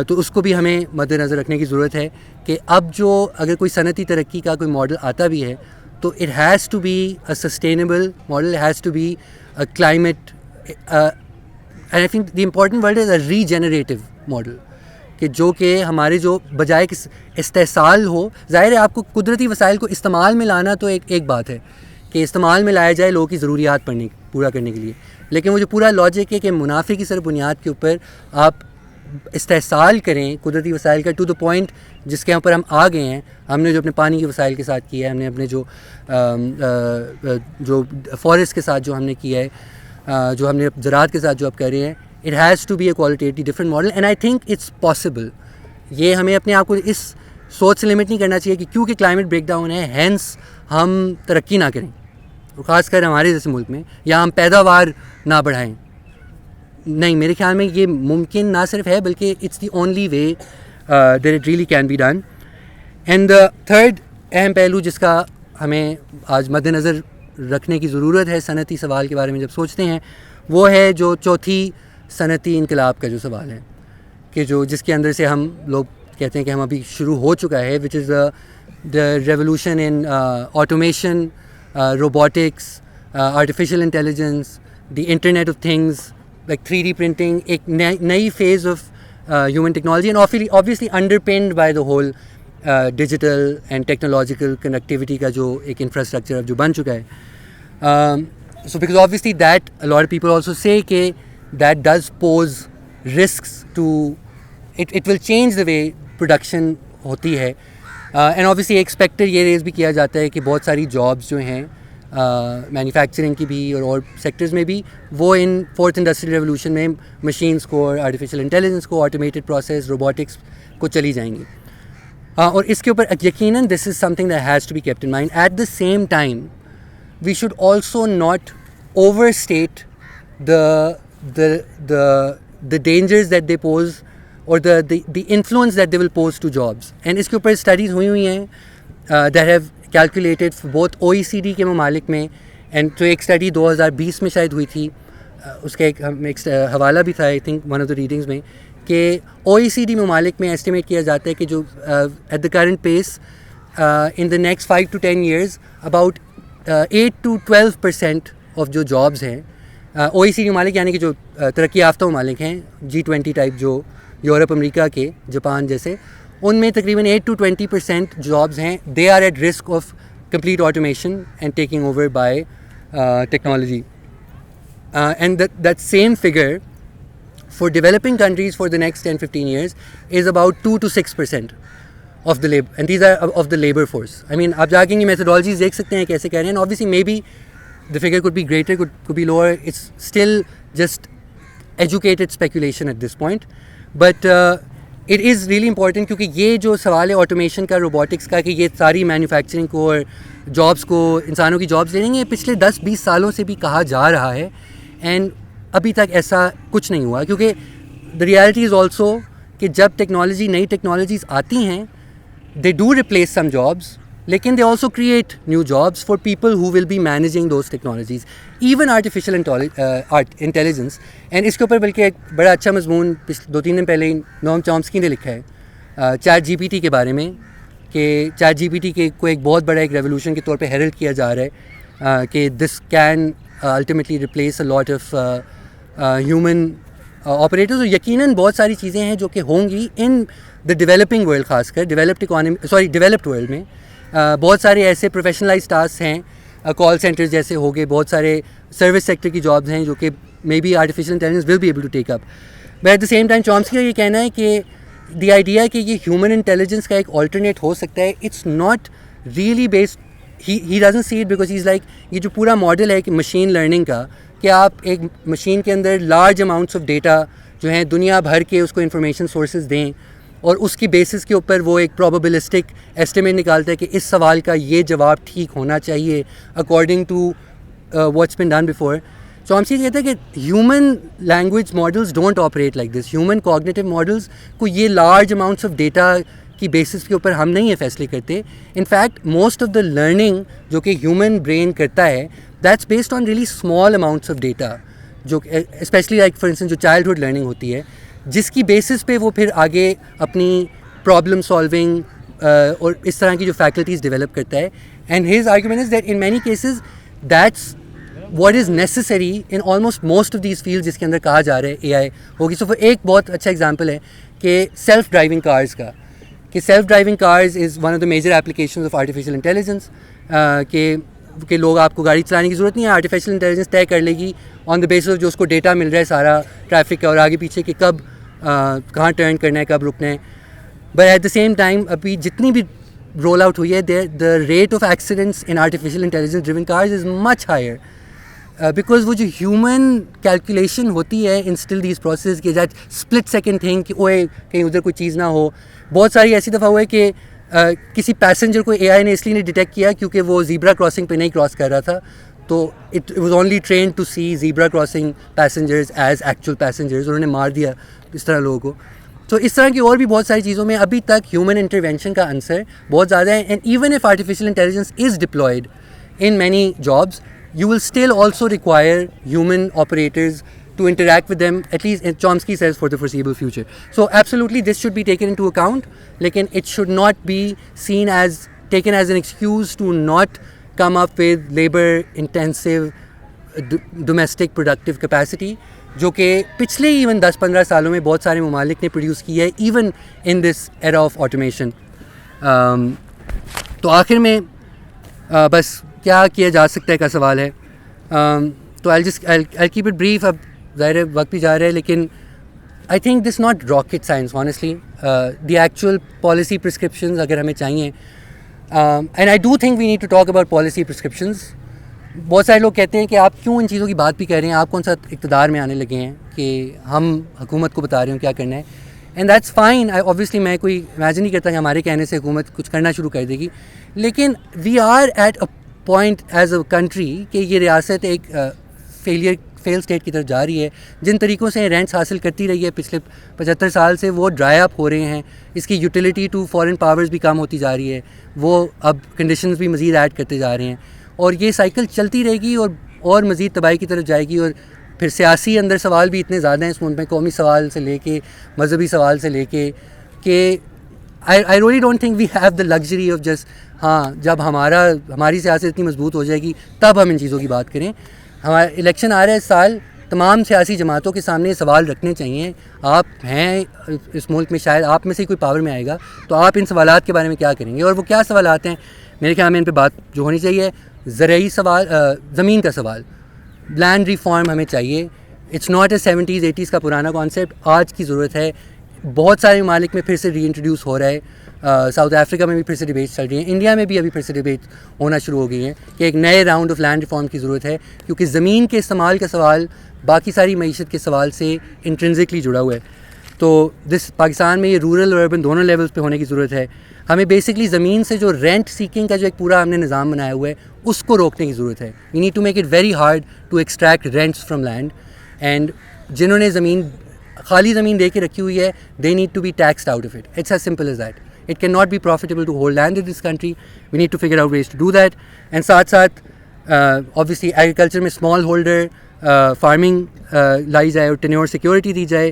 تو اس کو بھی ہمیں مد نظر رکھنے کی ضرورت ہے کہ اب جو اگر کوئی صنعتی ترقی کا کوئی ماڈل آتا بھی ہے تو it has to be a sustainable model, has to be a climate, I think the important word is a regenerative model, کہ جو کہ ہمارے جو بجائے کہ استحصال ہو. ظاہر ہے آپ کو قدرتی وسائل کو استعمال میں لانا تو ایک بات ہے کہ استعمال میں لایا جائے لوگوں کی ضروریات پورا کرنے کے لیے, لیکن وہ جو پورا لاجک ہے کہ منافع کی صرف بنیاد کے اوپر آپ استحصال کریں قدرتی وسائل کا ٹو دا پوائنٹ جس کے اوپر ہم آ گئے ہیں. ہم نے جو اپنے پانی کے وسائل کے ساتھ کیا ہے, ہم نے اپنے جو فارسٹ کے ساتھ جو ہم نے کیا ہے, جو ہم نے زراعت کے ساتھ جو اب کر رہے ہیں, it has to be a qualitatively different model, and I think it's possible. یہ ہمیں اپنے آپ کو اس سوچ سے لمٹ نہیں کرنا چاہیے کہ کیونکہ کلائمیٹ بریک ڈاؤن ہے ہینس ہم ترقی نہ کریں, خاص کر ہمارے جیسے ملک میں, یا ہم پیداوار نہ بڑھائیں. نہیں, میرے خیال میں یہ ممکن نہ صرف ہے بلکہ it's the only way that it really can be done. And the third اہم پہلو جس کا ہمیں آج مد نظر رکھنے کی ضرورت ہے صنعتی سوال کے بارے میں جب سوچتے ہیں, وہ ہے جو چوتھی صنعتی انقلاب کا جو سوال ہے, کہ جس کے اندر سے ہم لوگ کہتے ہیں کہ ہم ابھی شروع ہو چکا ہے, which is the revolution in automation, robotics, artificial intelligence, the internet of things like 3D printing, ایک نئی phase of human technology, and obviously underpinned by the whole digital and technological connectivity کا جو ایک انفراسٹرکچر اب جو بن چکا ہے. So because obviously that a lot of people also say کہ that does pose risks to it will change the way production ہوتی ہے. اینڈ obviously ایک اسپیکٹر یہ ریز بھی کیا جاتا ہے کہ بہت ساری جابس جو ہیں مینوفیکچرنگ کی بھی اور سیکٹرز میں بھی, وہ ان فورتھ انڈسٹریل ریولوشن میں مشینس کو اور آرٹیفیشیل انٹیلیجنس کو, آٹومیٹڈ پروسیس, روبوٹکس کو چلی جائیں گی. اور اس کے اوپر یقیناً this is something that has to be kept in mind. At the same time we should also not overstate the dangers that they pose or the influence that they will pose to jobs. And اس کے اوپر studies ہوئی ہیں that have calculated for both OECD کے ممالک میں, and تو ایک study 2020 میں شاید ہوئی تھی, اس کا ایک حوالہ بھی تھا I think one of the readings میں, کہ OECD ممالک میں ایسٹیمیٹ کیا جاتا ہے کہ جو at the current pace in the next 5 to 10 years about 8 to 12% of جو جابس ہیں OECD ممالک یعنی کہ جو ترقی یافتہ ممالک ہیں G20 ٹائپ جو یورپ, امریکہ کے, جاپان جیسے, ان میں تقریباً 8 to 20% جابس ہیں they are at risk of complete automation and taking over by technology. And that same figure for developing countries for the next 10-15 years is about 2 to 6% of the labor, and these are of the labor force. I mean, آپ جا کے یہ methodologies دیکھ سکتے ہیں کیسے کہہ رہے ہیں, and obviously maybe the figure could be greater, could be lower. It's still just educated speculation at this point, but it is really important کیونکہ یہ جو سوال ہے آٹومیشن کا, روبوٹکس کا, کہ یہ ساری مینوفیکچرنگ کو اور جابس کو, انسانوں کی جابس لے لیں گے, یہ پچھلے 10-20 سالوں سے بھی کہا جا رہا ہے اینڈ ابھی تک ایسا کچھ نہیں ہوا. کیونکہ دا ریالٹی از آلسو کہ جب نئی ٹیکنالوجیز آتی ہیں they do replace some jobs, لیکن they also create new jobs for people who will be managing those technologies, even artificial intelligence. And اس کے اوپر بلکہ ایک بڑا اچھا مضمون 2-3 دن پہلے نوم چامسکی نے لکھا ہے چیٹ جی پی ٹی کے بارے میں, کہ چیٹ جی پی ٹی کو ایک بہت بڑا ایک ریولیوشن کے طور پہ ہیرلڈ کیا جا رہا ہے کہ this can ultimately replace a lot of human operators. اور یقیناً بہت ساری چیزیں ہیں جو کہ ہوں گی ان دا ڈیولپنگ ورلڈ, خاص کر ڈیولپڈ ورلڈ میں. بہت سارے ایسے پروفیشنلائز ٹاسک ہیں, کال سینٹرز جیسے ہو گئے, بہت سارے سروس سیکٹر کی جابس ہیں جو کہ may be artificial intelligence will be able to take up. But at the same time Chomsky کا یہ کہنا ہے کہ دی آئیڈیا کہ یہ ہیومن انٹیلیجنس کا ایک آلٹرنیٹ ہو سکتا ہے, it's not really based, he doesn't see it because he is like یہ جو پورا ماڈل ہے کہ مشین لرننگ کا, کہ آپ ایک مشین کے اندر لارج اماؤنٹس آف ڈیٹا جو ہیں دنیا بھر کے اس کو انفارمیشن سورسز دیں اور اس کی بیسس کے اوپر وہ ایک پروبیبلسٹک ایسٹیمیٹ نکالتا ہے کہ اس سوال کا یہ جواب ٹھیک ہونا چاہیے according to what's been done before. Chomsky کہتا ہے کہ human language models don't operate like this. Human cognitive models کو یہ لارج اماؤنٹس آف ڈیٹا کی بیسس کے اوپر ہم نہیں یہ فیصلے کرتے. In fact most of the learning جو کہ ہیومن برین کرتا ہے that's based on really small amounts of data, جو اسپیشلی لائک فار انسٹنس جو چائلڈہڈ لرننگ ہوتی ہے, جس کی بیسس پہ وہ پھر آگے اپنی پرابلم سالونگ اور اس طرح کی جو فیکلٹیز ڈیولپ کرتا ہے. And his argument is that in many cases that's what is necessary in almost most of these field جس کے اندر کہا جا رہا ہے اے آئی ہوگی. سو ایک بہت اچھا ایگزامپل ہے کہ سیلف ڈرائیونگ کارز کا, کہ self driving cars is one of the major applications of artificial intelligence, کہ لوگ آپ کو گاڑی چلانے کی ضرورت نہیں ہے, آرٹیفیشیل انٹیلیجنس طے کر لے گی آن دا بیسس آف جو اس کو ڈیٹا مل رہا ہے سارا ٹریفک کا اور آگے پیچھے کہ کب کہاں ٹرن کرنا ہے, کب رکنا ہے. But at the same time ابھی جتنی بھی رول آؤٹ ہوئی ہے the rate of accidents in artificial intelligence driven cars is much higher because وہ جو ہیومن کیلکولیشن ہوتی ہے ان اسٹل دیز پروسیس کہ دیٹ اسپلٹ سیکنڈ تھنگ کہ اوے کہیں ادھر کوئی چیز نہ ہو. بہت ساری ایسی دفعہ ہوئے کہ کسی پیسنجر کو اے آئی نے اس لیے نہیں ڈیٹیکٹ کیا کیونکہ وہ زیبرا کراسنگ پہ نہیں کراس کر رہا تھا, تو it was only train to see zebra crossing passengers as actual passengers, انہوں نے مار دیا اس طرح لوگوں کو. تو اس طرح کی اور بھی بہت ساری چیزوں میں ابھی تک ہیومن انٹرونشن کا عنصر بہت زیادہ ہے. And even if artificial intelligence is deployed in many jobs you will still also require human operators to interact with them, at least Chomsky says, for the foreseeable future. So absolutely this should be taken into account, lekin it should not be taken as an excuse to not come up with labor intensive domestic productive capacity جو کہ پچھلے even 10-15 سالوں میں بہت سارے ممالک نے produce کی ہے even in this era of automation. تو آخر میں بس کیا کیا جا سکتا ہے کا سوال ہے. تو I'll keep it brief. اب ظاہر وقت بھی جا رہا ہے, لیکن I think this not rocket science honestly. The actual policy prescriptions اگر ہمیں چاہیے, and I do think we need to talk about policy prescriptions. بہت سارے لوگ کہتے ہیں کہ آپ کیوں ان چیزوں کی بات بھی کر رہے ہیں, آپ کون سا اقتدار میں آنے لگے ہیں کہ ہم حکومت کو بتا رہے ہوں کیا کرنا ہے. اینڈ دیٹس فائن, obviously میں کوئی امیجن نہیں کرتا کہ ہمارے کہنے سے حکومت کچھ کرنا شروع کر دے گی, لیکن we are at a point as a country کہ یہ ریاست ایک فیل اسٹیٹ کی طرف جا رہی ہے. جن طریقوں سے رینٹس حاصل کرتی رہی ہے پچھلے 75 سال سے وہ ڈرائی اپ ہو رہے ہیں, اس کی یوٹیلیٹی ٹو فارن پاورز بھی کم ہوتی جا رہی ہے, وہ اب کنڈیشنز بھی مزید ایڈ کرتے جا رہے ہیں, اور یہ سائیکل چلتی رہے گی اور مزید تباہی کی طرف جائے گی. اور پھر سیاسی اندر سوال بھی اتنے زیادہ ہیں اس ملک میں, قومی سوال سے لے کے مذہبی سوال سے لے کے, کہ I really don't think we have the luxury of just جب ہماری سیاست اتنی مضبوط ہو جائے گی تب ہم ان چیزوں کی بات کریں. ہمارا الیکشن آ رہا ہے اس سال, تمام سیاسی جماعتوں کے سامنے سوال رکھنے چاہیے. آپ ہیں اس ملک میں, شاید آپ میں سے کوئی پاور میں آئے گا, تو آپ ان سوالات کے بارے میں کیا کریں گے, اور وہ کیا سوالات ہیں. میرے خیال میں ان پہ بات جو ہونی چاہیے, زرعی سوال, زمین کا سوال, لینڈ ریفارم ہمیں چاہیے. It's not a 70s 80s کا پرانا کانسیپٹ, آج کی ضرورت ہے. بہت سارے ممالک میں پھر سے ری انٹروڈیوس ہو رہا ہے, ساؤتھ افریقہ میں بھی پھر سے ڈیبیٹس چل رہی ہیں, انڈیا میں بھی ابھی پھر سے ڈیبیٹ ہونا شروع ہو گئی ہیں کہ ایک نئے راؤنڈ آف لینڈ ریفارم کی ضرورت ہے, کیونکہ زمین کے استعمال کا سوال باقی ساری معیشت کے سوال سے انٹرنزکلی جڑا ہوا ہے. تو پاکستان میں یہ رورل اور اربن دونوں لیولس پہ ہونے کی ضرورت ہے. ہمیں بیسکلی زمین سے جو رینٹ سیکنگ کا جو ایک پورا ہم نے نظام بنایا ہوا ہے اس کو روکنے کی ضرورت ہے. We need to make it very hard to extract rents from land, and جنہوں نے زمین خالی زمین دے کے رکھی ہوئی ہے they need to be taxed out of it. It's as simple as that. It can not be profitable to hold land in this country. We need to figure out ways to do that. And ساتھ ساتھ obviously agriculture میں smallholder farming لائی جائے اور tenure security دی جائے,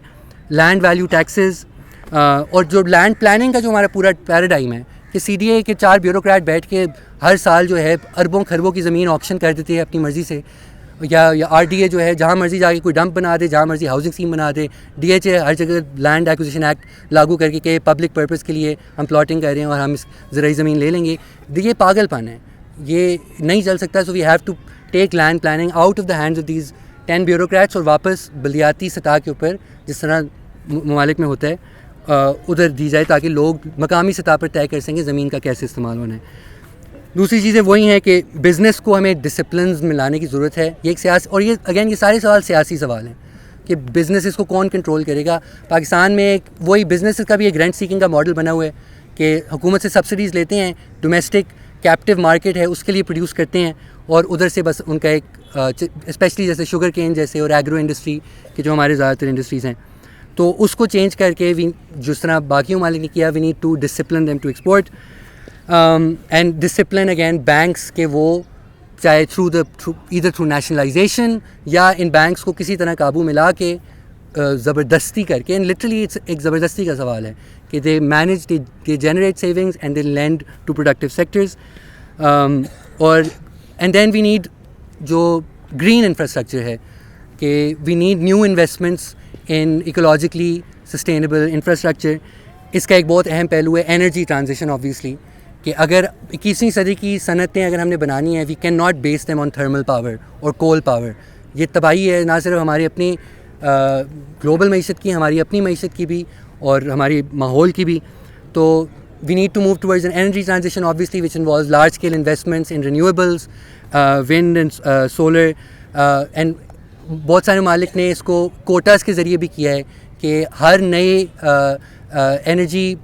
land value taxes, اور جو land planning کا جو ہمارا پورا پیراڈائم ہے کہ سی ڈی اے کے 4 بیوروکریٹ بیٹھ کے ہر سال جو ہے اربوں خربوں کی زمین آکشن کر دیتے ہیں اپنی مرضی سے, یا آر ڈی اے جو ہے جہاں مرضی جا کے کوئی ڈمپ بنا دے, جہاں مرضی ہاؤسنگ اسکیم بنا دے, ڈی ایچ اے ہر جگہ لینڈ ایکوزیشن ایکٹ لاگو کر کے کہ پبلک پرپز کے لیے ہم پلاٹنگ کر رہے ہیں اور ہم اس زرعی زمین لے لیں گے. یہ پاگل پن ہے, یہ نہیں چل سکتا. So we have to take land planning out of the hands of these 10 bureaucrats اور واپس بلدیاتی سطح کے اوپر جس طرح ممالک میں ہوتا ہے ادھر دی جائے, تاکہ لوگ مقامی سطح پر طے کر سکیں زمین کا کیسے استعمال ہونا ہے. دوسری چیزیں وہی ہیں کہ بزنس کو ہمیں ڈسپلنز میں لانے کی ضرورت ہے. یہ ایک سیاسی, اور یہ اگین یہ سارے سوال سیاسی سوال ہیں کہ بزنس کو کون کنٹرول کرے گا. پاکستان میں ایک وہی بزنس کا بھی ایک رینٹ سیکنگ کا ماڈل بنا ہوا ہے کہ حکومت سے سبسڈیز لیتے ہیں, ڈومیسٹک کیپٹیو مارکیٹ ہے اس کے لیے پروڈیوس کرتے ہیں, اور ادھر سے بس ان کا ایک اسپیشلی جیسے شوگر کین جیسے اور ایگرو انڈسٹری کہ جو ہمارے زیادہ تر انڈسٹریز ہیں, تو اس کو چینج کر کے جس طرح باقی ممالک نے کیا, we need to discipline them to export and discipline again banks کے, وہ چاہے ادھر تھرو نیشنلائزیشن یا ان بینکس کو کسی طرح قابو میں لا کے زبردستی کر کے, اینڈ لٹرلی ایک زبردستی کا سوال ہے کہ they manage they generate savings and they land to productive sectors. اور اینڈ دین وی نیڈ جو گرین انفراسٹرکچر ہے کہ we need new investments in ecologically sustainable infrastructure. اس کا ایک بہت اہم پہلو ہے انرجی ٹرانزیشن آبویسلی, کہ اگر 21ویں صدی کی صنعتیں اگر ہم نے بنانی ہیں, we can not base them on thermal power اور کول پاور. یہ تباہی ہے نہ صرف ہماری اپنی گلوبل معیشت کی, ہماری اپنی معیشت کی بھی اور ہماری ماحول کی بھی. تو we need to move towards an energy transition obviously which involves large scale investments in renewables, wind and solar, and بہت سارے ممالک نے اس کو کوٹاز کے ذریعے بھی کیا ہے کہ ہر نئے انرجی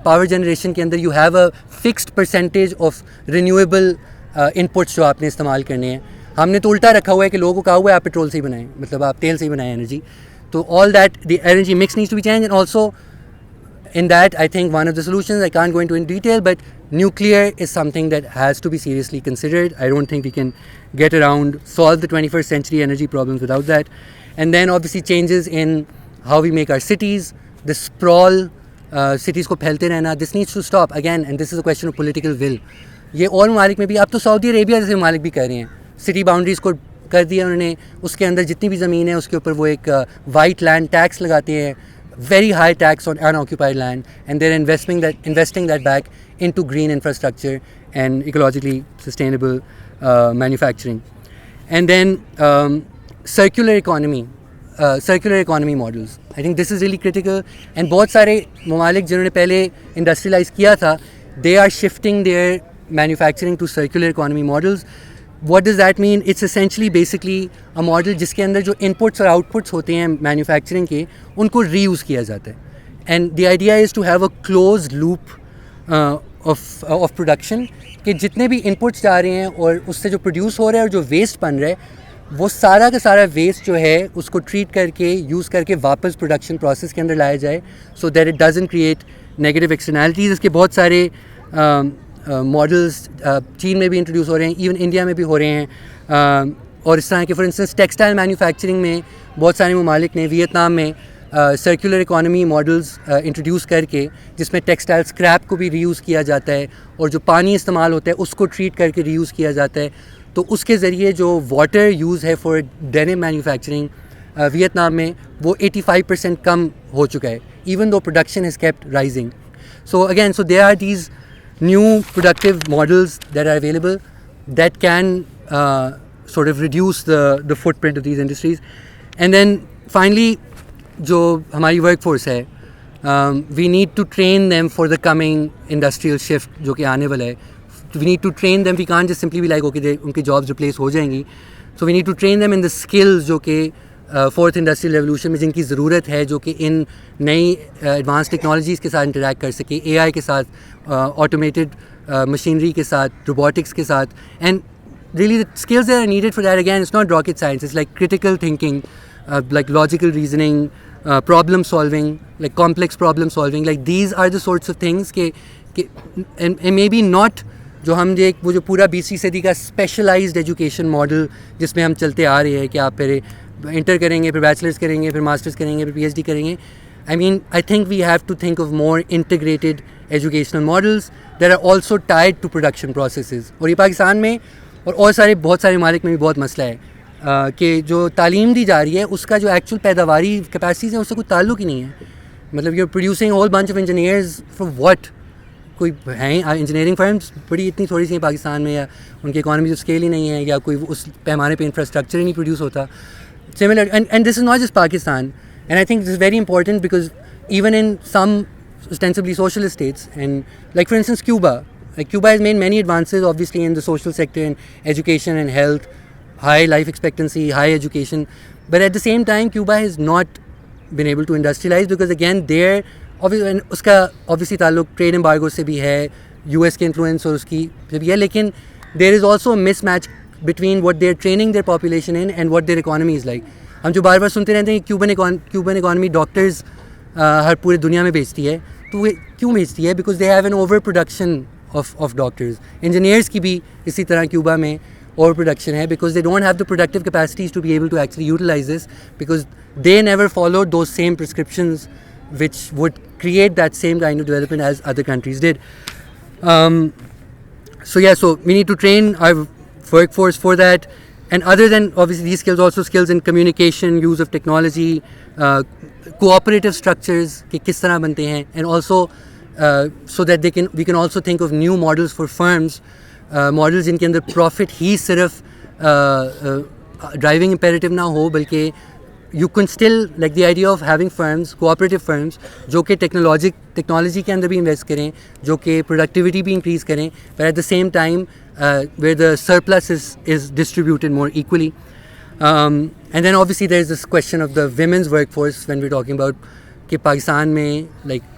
پاور جنریشن کے اندر you have a fixed percentage of renewable inputs جو آپ نے استعمال کرنے ہیں. ہم نے تو الٹا رکھا ہوا ہے کہ لوگوں کو کہا ہوا ہے آپ پیٹرول سے ہی بنائیں, مطلب آپ تیل سے ہی بنائیں انرجی. تو all that the energy mix needs to be change, and also in that I think one of the solutions, I can't go into in detail, but nuclear is something that has to be seriously considered. I don't think we can get around, solve the 21st century energy problems without that. And then obviously changes in how we make our cities, the sprawl, cities کو پھیلتے رہنا, this needs to stop again, and this is a question of political will. یہ اور ممالک میں بھی, اب تو سعودی عربیہ جیسے ممالک بھی کر رہے ہیں, سٹی باؤنڈریز کو کر دیا انہوں نے, اس کے اندر جتنی بھی زمین ہے اس کے اوپر وہ ایک وائٹ لینڈ ٹیکس لگاتے ہیں, very high tax on unoccupied land, and they're investing that back into green infrastructure and ecologically sustainable manufacturing. And then circular economy models, I think this is really critical. And بہت سارے ممالک جنہوں نے پہلے industrialise کیا تھا, they are shifting their manufacturing to circular economy models. What does that mean? It's essentially basically a model جس کے اندر جو انپٹس اور آؤٹ پٹس ہوتے ہیں مینوفیکچرنگ کے ان کو ری یوز کیا جاتا ہے. And the idea is to have a close loop of production, کہ جتنے بھی انپٹس جا رہے ہیں اور اس سے جو پروڈیوس ہو رہا ہے اور جو ویسٹ بن رہا ہے وہ سارا کا سارا ویسٹ جو ہے اس کو ٹریٹ کر کے یوز کر کے واپس پروڈکشن پروسیس کے اندر لایا جائے, so that it doesn't create negative externalities. اس کے بہت سارے ماڈلز چین میں بھی انٹروڈیوس ہو رہے ہیں, ایون انڈیا میں بھی ہو رہے ہیں. اور اس طرح کے فار انسٹنس ٹیکسٹائل مینوفیکچرنگ میں بہت سارے ممالک نے, ویتنام میں سرکولر اکانومی ماڈلز انٹروڈیوس کر کے جس میں ٹیکسٹائل اسکریپ کو بھی ری یوز کیا جاتا ہے اور جو پانی استعمال ہوتا ہے اس کو ٹریٹ کر کے ری یوز کیا جاتا ہے. تو اس کے ذریعے جو واٹر یوز ہے فار ڈینم مینوفیکچرنگ ویتنام میں وہ 85% کم ہو چکا ہے, even though production has kept rising. So again there are these new productive models that are available that can sort of reduce the footprint of these industries. And then finally jo hamari workforce hai, we need to train them for the coming industrial shift jo ki aane wala hai. We need to train them, we can't just simply be like okay unki jobs replace ho jayengi. So we need to train them in the skills jo ki fourth industrial revolution میں جن کی ضرورت ہے, جو کہ ان نئی advance technologies کے ساتھ انٹریکٹ کر سکے, اے آئی کے ساتھ, آٹومیٹڈ مشینری کے ساتھ, روبوٹکس کے ساتھ. And really the skills that are needed for that, again, it's not rocket science, it's like critical thinking, like logical reasoning, problem solving, like complex problem solving, like these are the sorts of things and maybe not جو ہم وہ جو پورا 20ویں صدی کا specialised education model جس میں ہم چلتے آ رہے ہیں کہ آپ پھر انٹر کریں گے, پھر بیچلرس کریں گے, پھر ماسٹرس کریں گے, پھر پی ایچ ڈی کریں گے. I think we have to think of more integrated educational models that are also tied to production processes. اور یہ پاکستان میں اور بہت سارے ممالک میں بھی بہت مسئلہ ہے کہ جو تعلیم دی جا رہی ہے اس کا جو ایکچوئل پیداواری کیپیسٹیز ہیں اس سے کوئی تعلق ہی نہیں ہے. مطلب you are producing whole bunch of engineers for what. کوئی ہیں انجینئرنگ فرمس بڑی اتنی تھوڑی سی ہیں پاکستان میں, یا ان کی اکانومی اسکیل ہی نہیں ہے, یا کوئی اس پیمانے پہ انفراسٹرکچر ہی نہیں پروڈیوس ہوتا. Similar and this is not just Pakistan, and I think this is very important because even in some ostensibly socialist states, and like for instance Cuba has made many advances obviously in the social sector, in education and health, high life expectancy, high education, but at the same time Cuba has not been able to industrialize because again there اس کا obviously تعلق trade embargo سے بھی ہے, U S کے influence اور اس کی سے بھی ہے, لیکن there is also a mismatch between what they are training their population in and what their economy is like. ہم جو بار بار سنتے رہتے ہیں کہ کیوبن اکانومی ڈاکٹرز ہر پورے دنیا میں بیچتی ہے, تو وہ کیوں بیچتی ہے؟ Because they have an over production of doctors. Engineers کی بھی اسی طرح کیوبا میں اوور پروڈکشن ہے because they don't have the productive capacities to be able to actually utilise this, because they never follow those same prescriptions which would create that same kind of development as other countries did. So we need to train our workforce for that. And other than obviously these skills, also skills in communication, use of technology, cooperative structures کہ کس طرح بنتے ہیں, and also so that we can also think of new models for firms, models جن کے اندر profit ہی صرف driving imperative نہ ہو, بلکہ you can still like the idea of having firms, cooperative firms جو کہ ٹیکنالوجی کے اندر بھی انویسٹ کریں, جو کہ پروڈکٹیوٹی بھی انکریز کریں, but at the same time where the surplus is distributed more equally. And then obviously there is this question of the women's workforce when we're talking about کہ پاکستان میں like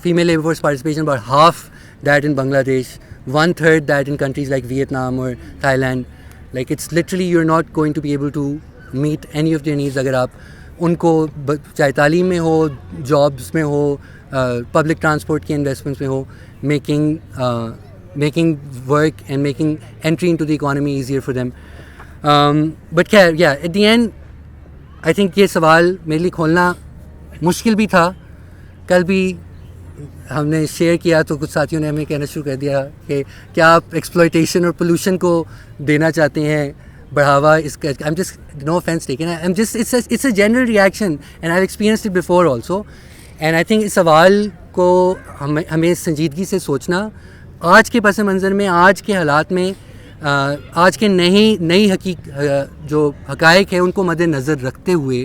female labor force participation about half that in Bangladesh, 1/3 that in countries like Vietnam or Thailand. Like it's literally you're not going to be able to meet any of their needs اگر آپ ان کو چاہے تعلیم میں ہو, jobs میں ہو, public transport کے انویسٹمنٹس میں ہو, making work and making entry into the economy easier for them. But yeah, at the end I think یہ سوال میرے لیے کھولنا مشکل بھی تھا. کل بھی ہم نے شیئر کیا تو کچھ ساتھیوں نے ہمیں کہنا شروع کر دیا کہ کیا آپ ایکسپلائٹیشن اور پولوشن کو دینا چاہتے ہیں بڑھاوا. اس کا I'm just no offense taken, I'm just it's a general reaction and I've experienced it before also, and I think اس سوال کو ہمیں سنجیدگی سے سوچنا, آج کے پس منظر میں, آج کے حالات میں, آج کے نئی جو حقائق ہیں ان کو مد نظر رکھتے ہوئے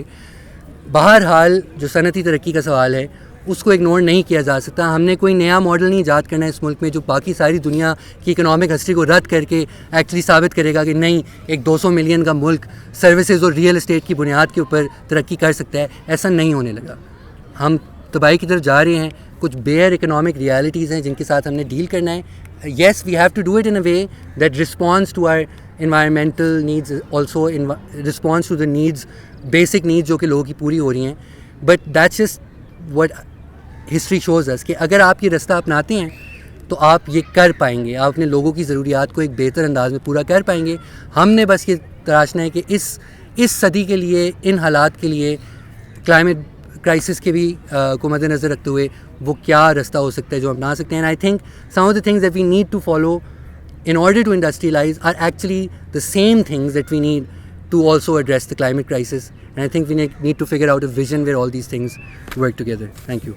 بہرحال جو صنعتی ترقی کا سوال ہے اس کو اگنور نہیں کیا جا سکتا. ہم نے کوئی نیا ماڈل نہیں ایجاد کرنا ہے اس ملک میں جو باقی ساری دنیا کی اکنامک ہسٹری کو رد کر کے ایکچولی ثابت کرے گا کہ نہیں ایک 200 ملین کا ملک سروسز اور ریئل اسٹیٹ کی بنیاد کے اوپر ترقی کر سکتا ہے. ایسا نہیں ہونے لگا. ہم تباہی کی طرف جا رہے ہیں. کچھ بیئر اکنامک ریالٹیز ہیں جن کے ساتھ ہم نے ڈیل کرنا ہے. Yes we have to do it in a way that response to our environmental needs, also response to the needs, basic needs جو کہ لوگوں کی پوری ہو رہی ہیں. But that's just what history shows اس کہ اگر آپ یہ رستہ اپناتے ہیں تو آپ یہ کر پائیں گے, آپ اپنے لوگوں کی ضروریات کو ایک بہتر انداز میں پورا کر پائیں گے. ہم نے بس یہ تراشنا ہے کہ اس صدی کے لیے, ان حالات کے لیے, کلائمیٹ کرائسس کے بھی کو مد نظر رکھتے ہوئے وہ کیا رستہ ہو سکتا ہے جو اپنا سکتے ہیں. And I think some of the things that we need to follow in order to industrialize are actually the same things that we need to also address the climate crisis. And I think we need to figure out a vision where all these things work together. Thank you.